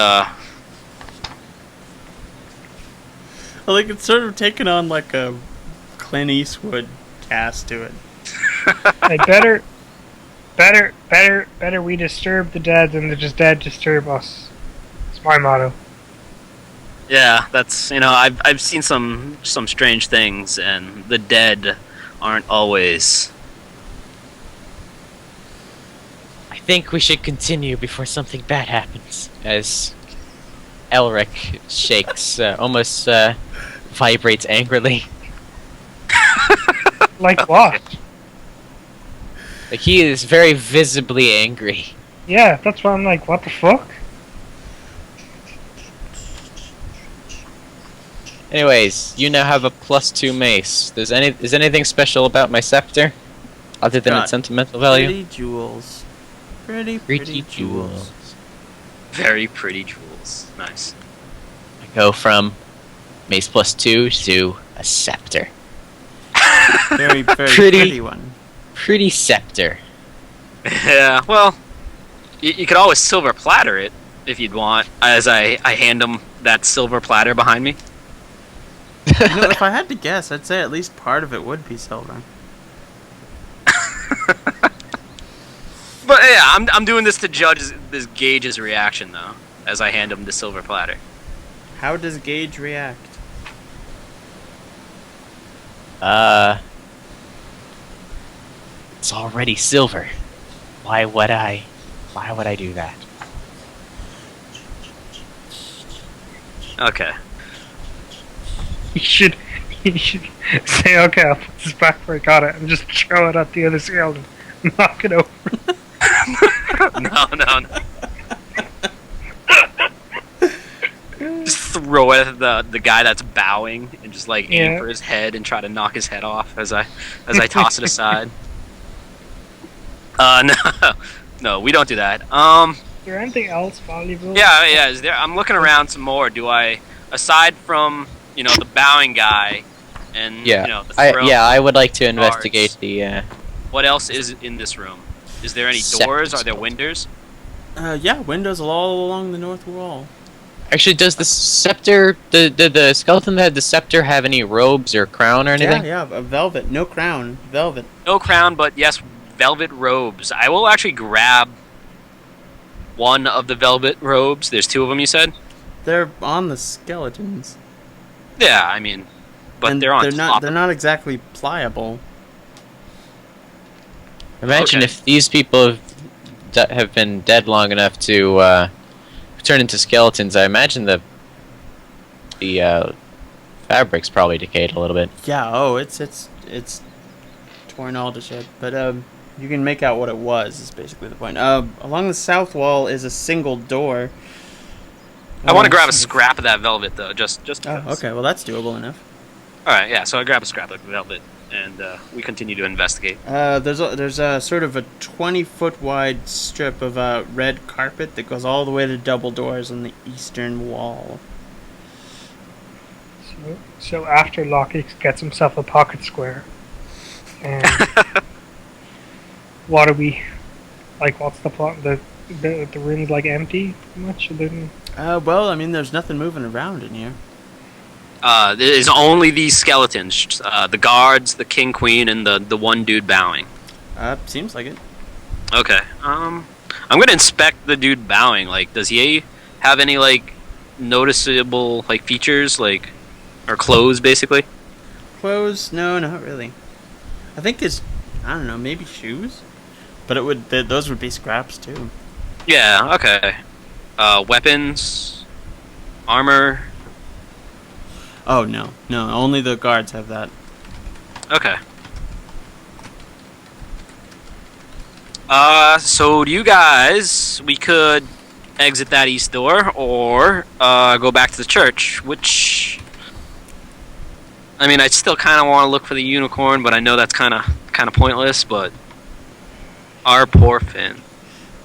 Like it's sort of taken on like a Clint Eastwood cast to it. Hey, better we disturb the dead than the just dead disturb us. It's my motto. yeah, that's I've seen some strange things, and the dead aren't always. I think we should continue before something bad happens. As Elric shakes, almost vibrates angrily. Like what? Like he is very visibly angry. Yeah, that's why I'm like, what the fuck? Anyways, you now have a +2 mace. Is anything special about my scepter? Other than Got its sentimental value? Pretty jewels. Pretty Pretty jewels. jewels. Very pretty jewels. Nice. I go from mace +2 to a scepter. Very Pretty- pretty one. Pretty scepter. Yeah, well, you could always silver platter it. if you'd want, as I hand him that silver platter behind me. You know, if I had to guess, I'd say at least part of it would be silver. But yeah, I'm doing this to gauge his reaction though, as I hand him the silver platter. How does Gage react? It's already silver. Why would I do that? Okay. You should say, okay, I'll put this back where I got it, and just throw it at the other scale and knock it over. No. Just throw it at the guy that's bowing and just like aim for his head and try to knock his head off as I toss it aside. No, we don't do that. Is there anything else valuable? Yeah. Is there? I'm looking around some more. Do I, aside from the bowing guy, and the throne, I would like to investigate the. What else is in this room? Is there any doors? Are there windows? Yeah, windows all along the north wall. Actually, does the scepter, the skeleton that had the scepter, have any robes or crown or anything? Yeah, a velvet, no crown, velvet. No crown, but yes, velvet robes. I will actually grab one of the velvet robes. There's two of them, you said? They're on the skeletons. Yeah, I mean, but and they're on top. They're not exactly pliable. Imagine if these people have been dead long enough to turn into skeletons. I imagine the fabric's probably decayed a little bit. Yeah. It's torn all to shit. But you can make out what it was. Is basically the point. Along the south wall is a single door. I want to grab a scrap of that velvet though, just. Oh, okay. Well, that's doable enough. All right, yeah. So I grab a scrap of velvet, and we continue to investigate. There's a sort of a 20-foot wide strip of red carpet that goes all the way to double doors on the eastern wall. So after Lockie gets himself a pocket square, and what are we like? What's the plot? The room's like empty, much? Well, I mean, there's nothing moving around in here. There's only these skeletons, the guards, the king, queen, and the one dude bowing. Seems like it. Okay. I'm gonna inspect the dude bowing. Like, does he have any like noticeable like features, like, or clothes, basically? Clothes? No, not really. I think it's, I don't know, maybe shoes, but those would be scraps too. Yeah. Okay. Weapons, armor. Oh no, only the guards have that. Okay. So do you guys, we could exit that east door, or go back to the church, which, I mean, I still kind of want to look for the unicorn, but I know that's kind of pointless, but our poor Finn.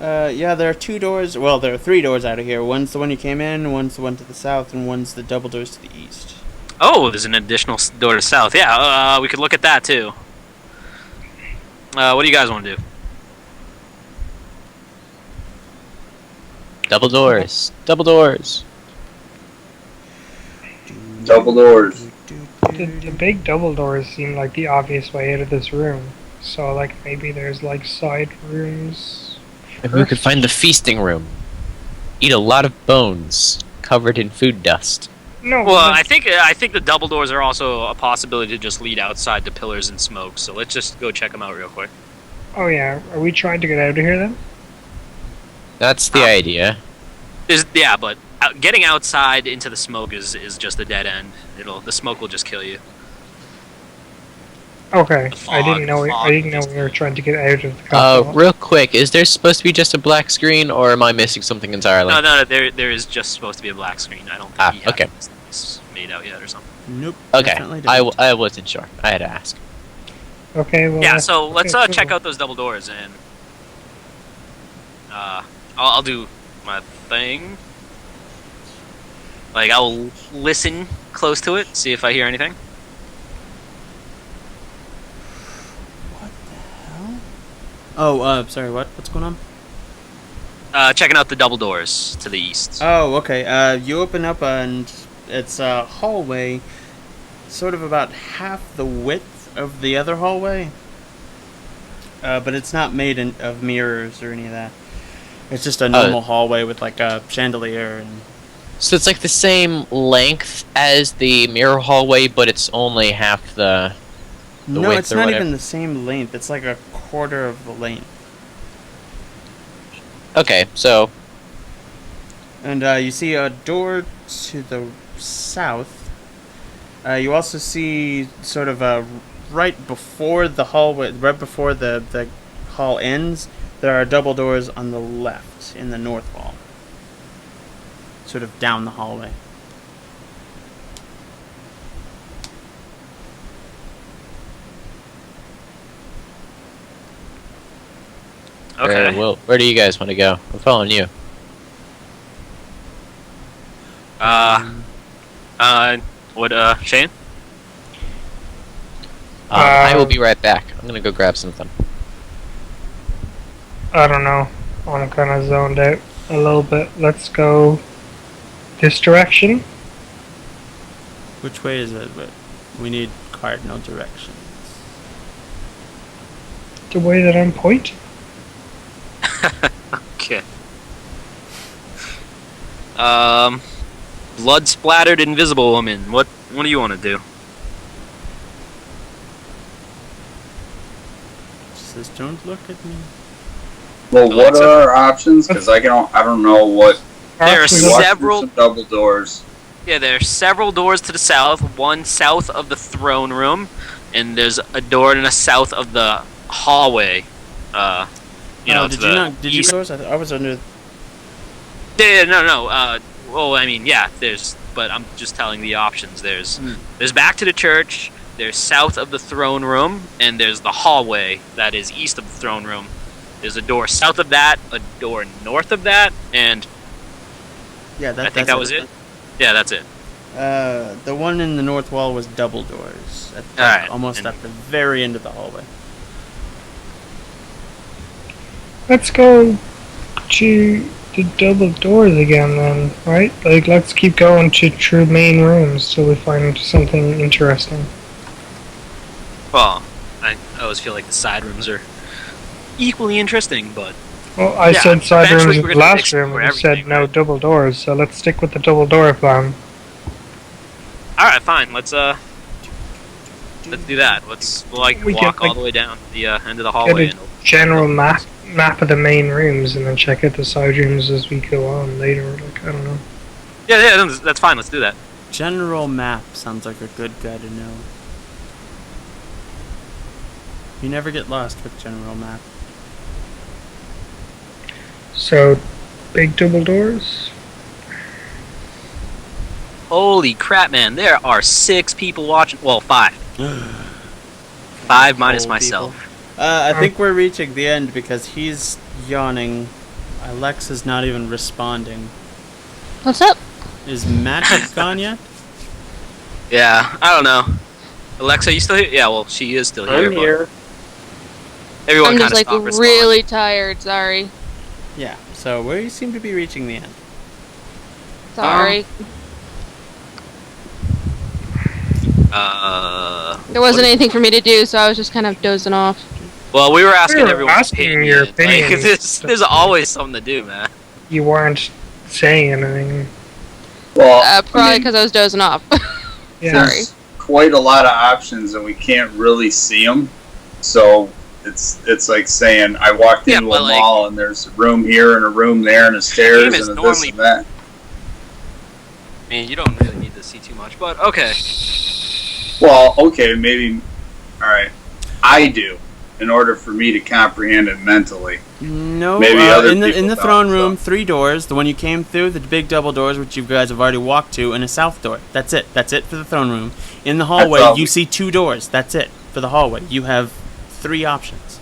Yeah, there are two doors, well, there are three doors out of here. One's the one you came in, one's the one to the south, and one's the double doors to the east. Oh, there's an additional door to the south. Yeah, we could look at that too. What do you guys want to do? Double doors. Double doors. Double doors. The big double doors seem like the obvious way out of this room. So, like, maybe there's, like, side rooms. Maybe we could find the feasting room. Eat a lot of bones covered in food dust. No. Well, I think the double doors are also a possibility to just lead outside to pillars and smoke. So let's just go check them out real quick. Oh yeah, are we trying to get out of here then? That's the idea. Yeah, but getting outside into the smoke is just a dead end. The smoke will just kill you. Okay, The fog- I didn't know fog we were trying to get out of the castle. Real quick, is there supposed to be just a black screen, or am I missing something entirely? No, there is just supposed to be a black screen. I don't think he okay. has this made out yet or something. Nope. Okay, definitely don't. I wasn't sure. I had to ask. Okay, well. Yeah, so let's okay, check cool. out those double doors and I'll do my thing. Like, I'll listen close to it, see if I hear anything. Oh, sorry, what? What's going on? Checking out the double doors to the east. Oh, okay. You open up and it's a hallway, sort of about half the width of the other hallway. But it's not made of mirrors or any of that. It's just a normal hallway with like a chandelier and. So it's like the same length as the mirror hallway, but it's only half the No, width it's or not whatever. even the same length. It's like a quarter of the length. Okay, so And you see a door to the south. You also see sort of right before the hallway, right before the hall ends, there are double doors on the left in the north wall. Sort of down the hallway. Okay. Where do you guys want to go? I'm following you. Shane? I will be right back. I'm gonna go grab something. I don't know. I'm kind of zoned out a little bit. Let's go this direction. Which way is it? We need cardinal directions. The way that I'm pointing. Okay. Blood splattered invisible woman. What do you want to do? Says, don't look at me. Well, what Alexa? are our options? Because I don't know what. There are Actually, Walk through several. some double doors. Yeah, there are several doors to the south. One south of the throne room, and there's a door in the south of the hallway. To did the you not? Did east. you go? I was under. Yeah, no. Well, I mean, yeah. But I'm just telling the options. There's back to the church. There's south of the throne room, and there's the hallway that is east of the throne room. There's a door south of that, a door north of that, and Yeah, I think that was it. Yeah, that's it. The one in the north wall was double doors. Alright, Almost and- at the very end of the hallway. Let's go to the double doors again then, right? Like, let's keep going to true main rooms till we find something interesting. Well, I always feel like the side rooms are equally interesting, but Well, I Yeah, said side eventually rooms in we're the gonna last explore room, and you said everything, no right? double doors, so let's stick with the double door plan. all right, fine. Let's do that. We'll We walk can, all like, the way down the end of the Get hallway. a general map of the main rooms, and then check out the side rooms as we go on later. Like, I don't know. Yeah, that's fine. Let's do that. General map sounds like a good guy to know. You never get lost with general map. So, big double doors. Holy crap, man! There are 6 people watching. Well, 5. 5 minus Old myself. I think we're reaching the end because he's yawning. Alexa's not even responding. What's up? Is Magic gone yet? Yeah, I don't know. Alexa, you still here? Yeah, well, she is still here. I'm but here. Everyone I'm kind just of like stopped responding. really tired. Sorry. Yeah, so we seem to be reaching the end. Sorry. There wasn't what- anything for me to do, so I was just kind of dozing off. Well, we were asking We were everyone's asking your opinion. Like, there's always something to do, man. You weren't saying anything. Well, Probably because I was dozing off. Yeah. Sorry. there's quite a lot of options, and we can't really see them. So it's like saying I walked Yeah, into but a like- mall and there's a room here and a room there and a stairs is and a this normally- and that. I mean, you don't really need to see too much, but okay. Well, okay, maybe. All right, I do in order for me to comprehend it mentally. No, Maybe other in the people throne don't, room, so. 3 doors. The one you came through, the big double doors, which you guys have already walked to, and a south door. That's it. That's it for the throne room. In the hallway, all you we- see 2 doors. That's it for the hallway. You have 3 options.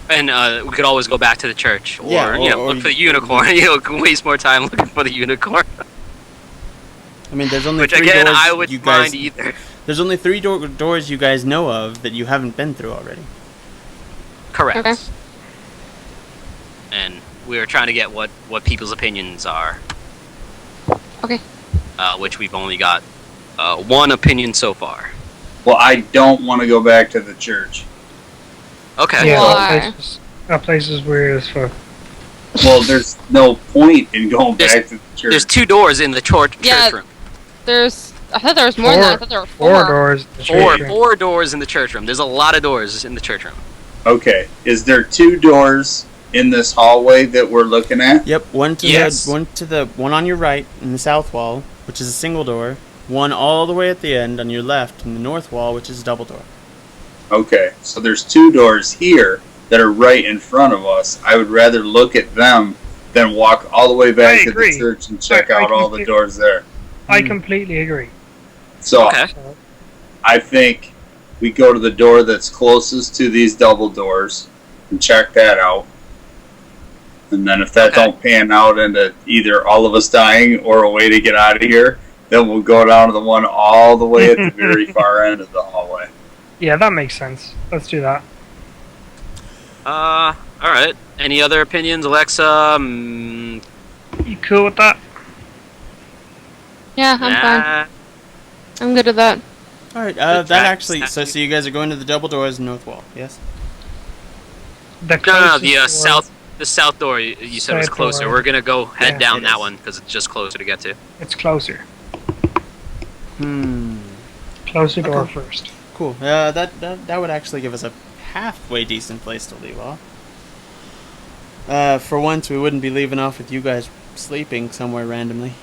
And we could always go back to the church, or, Yeah, or look for the unicorn. Can waste more time looking for the unicorn. I mean, there's only Which 3 again, doors. I would you guys, mind either. There's only 3 doors you guys know of that you haven't been through already. Correct. Okay. we were trying to get what people's opinions are. Okay. Which we've only got one opinion so far. Well, I don't want to go back to the church. Okay. Yeah, Why? that place is weird as fuck. Well, there's no point in going There's- back to the church. There's 2 doors in the church Yeah. room. I thought there was more than that. I thought there were Four doors. in the church room. 4 doors in the church room. There's a lot of doors in the church room. Okay, is there 2 doors in this hallway that we're looking at? Yep, one Yes. to one on your right in the south wall, which is a single door. One all the way at the end on your left in the north wall, which is a double door. Okay, so there's 2 doors here that are right in front of us. I would rather look at them than walk all the way back I to agree. the church and check I out all the completely- doors there. I completely agree. So Okay. So, I think we go to the door that's closest to these double doors and check that out. And then if that Okay. don't pan out into either all of us dying or a way to get out of here, then we'll go down to the one all the way at the very far end of the hallway. yeah, that makes sense. Let's do that. All right. Any other opinions, Alexa? You cool with that? Yeah, I'm fine. Nah. I'm good with that. All right, The that track- actually. So you guys are going to the double doors in north wall. Yes. The No, closest the was- south door you said was South closer. door. We're gonna go head Yeah, down it that is. one because it's just closer to get to. It's closer. Hmm. Closer door Okay. first. Cool. That would actually give us a halfway decent place to leave off. For once, we wouldn't be leaving off with you guys sleeping somewhere randomly.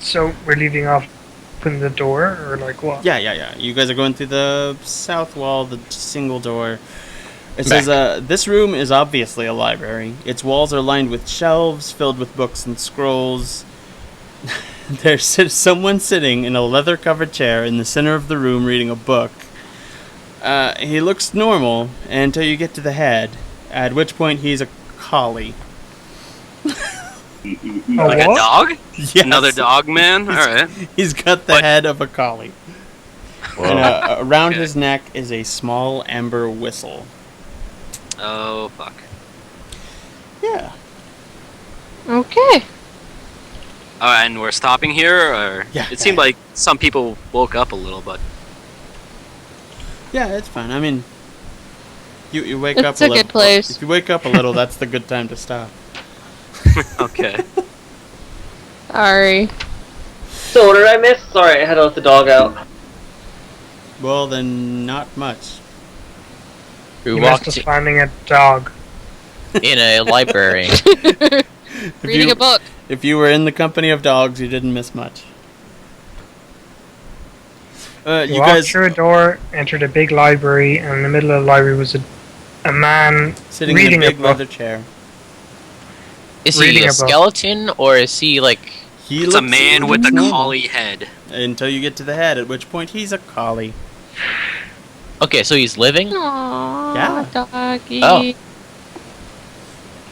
So we're leaving off in the door, or like what? Yeah. You guys are going through the south wall, the single door. It Back. says, this room is obviously a library. Its walls are lined with shelves filled with books and scrolls. There's someone sitting in a leather-covered chair in the center of the room reading a book. He looks normal until you get to the head, at which point he's a collie. Oh, Like a what? dog? Yes. Another dog man? All right. He's got the What? head of a collie. And around his neck is a small amber whistle. Oh fuck. Yeah. Okay. And we're stopping here, or Yeah. it seemed like some people woke up a little, but Yeah, it's fine. I mean, you wake It's up a a little. good place. If you wake up a little, that's the good time to stop. okay. Sorry. So what did I miss? Sorry, I had to let the dog out. Well, then not much. We You missed walked us finding a dog. in a library. Reading a book. If you were in the company of dogs, you didn't miss much. You You walked guys through a door, entered a big library, and in the middle of the library was a man sitting in reading a a big book. leather chair. Is Reading he a a book. skeleton or is he like? He It's a looks man with a normal. collie head. Until you get to the head, at which point he's a collie. Okay, so he's living. Aww, Yeah. doggy. Oh.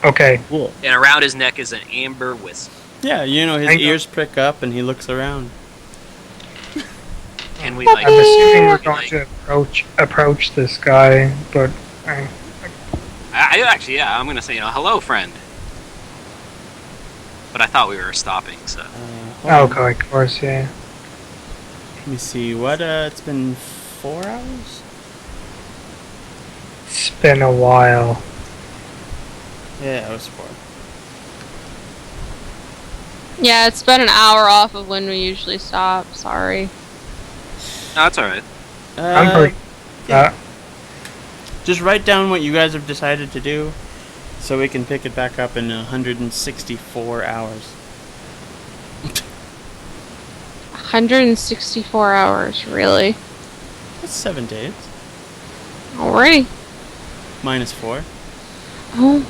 Okay, Cool. And around his neck is an amber whistle. Yeah, you know, his Hang on. ears prick up and he looks around. And we like I'm assuming we're like- going to approach this guy, but I actually, yeah, I'm gonna say, hello, friend. But I thought we were stopping, so. Hold on. okay, of course, yeah. Let me see. It's been 4 hours? It's been a while. Yeah, it was 4. Yeah, it's been an hour off of when we usually stop. Sorry. No, that's alright. I'm pretty. yeah. Just write down what you guys have decided to do, so we can pick it back up in 164 hours. 164 hours, really? That's 7 days. Alrighty. Minus 4. Oh,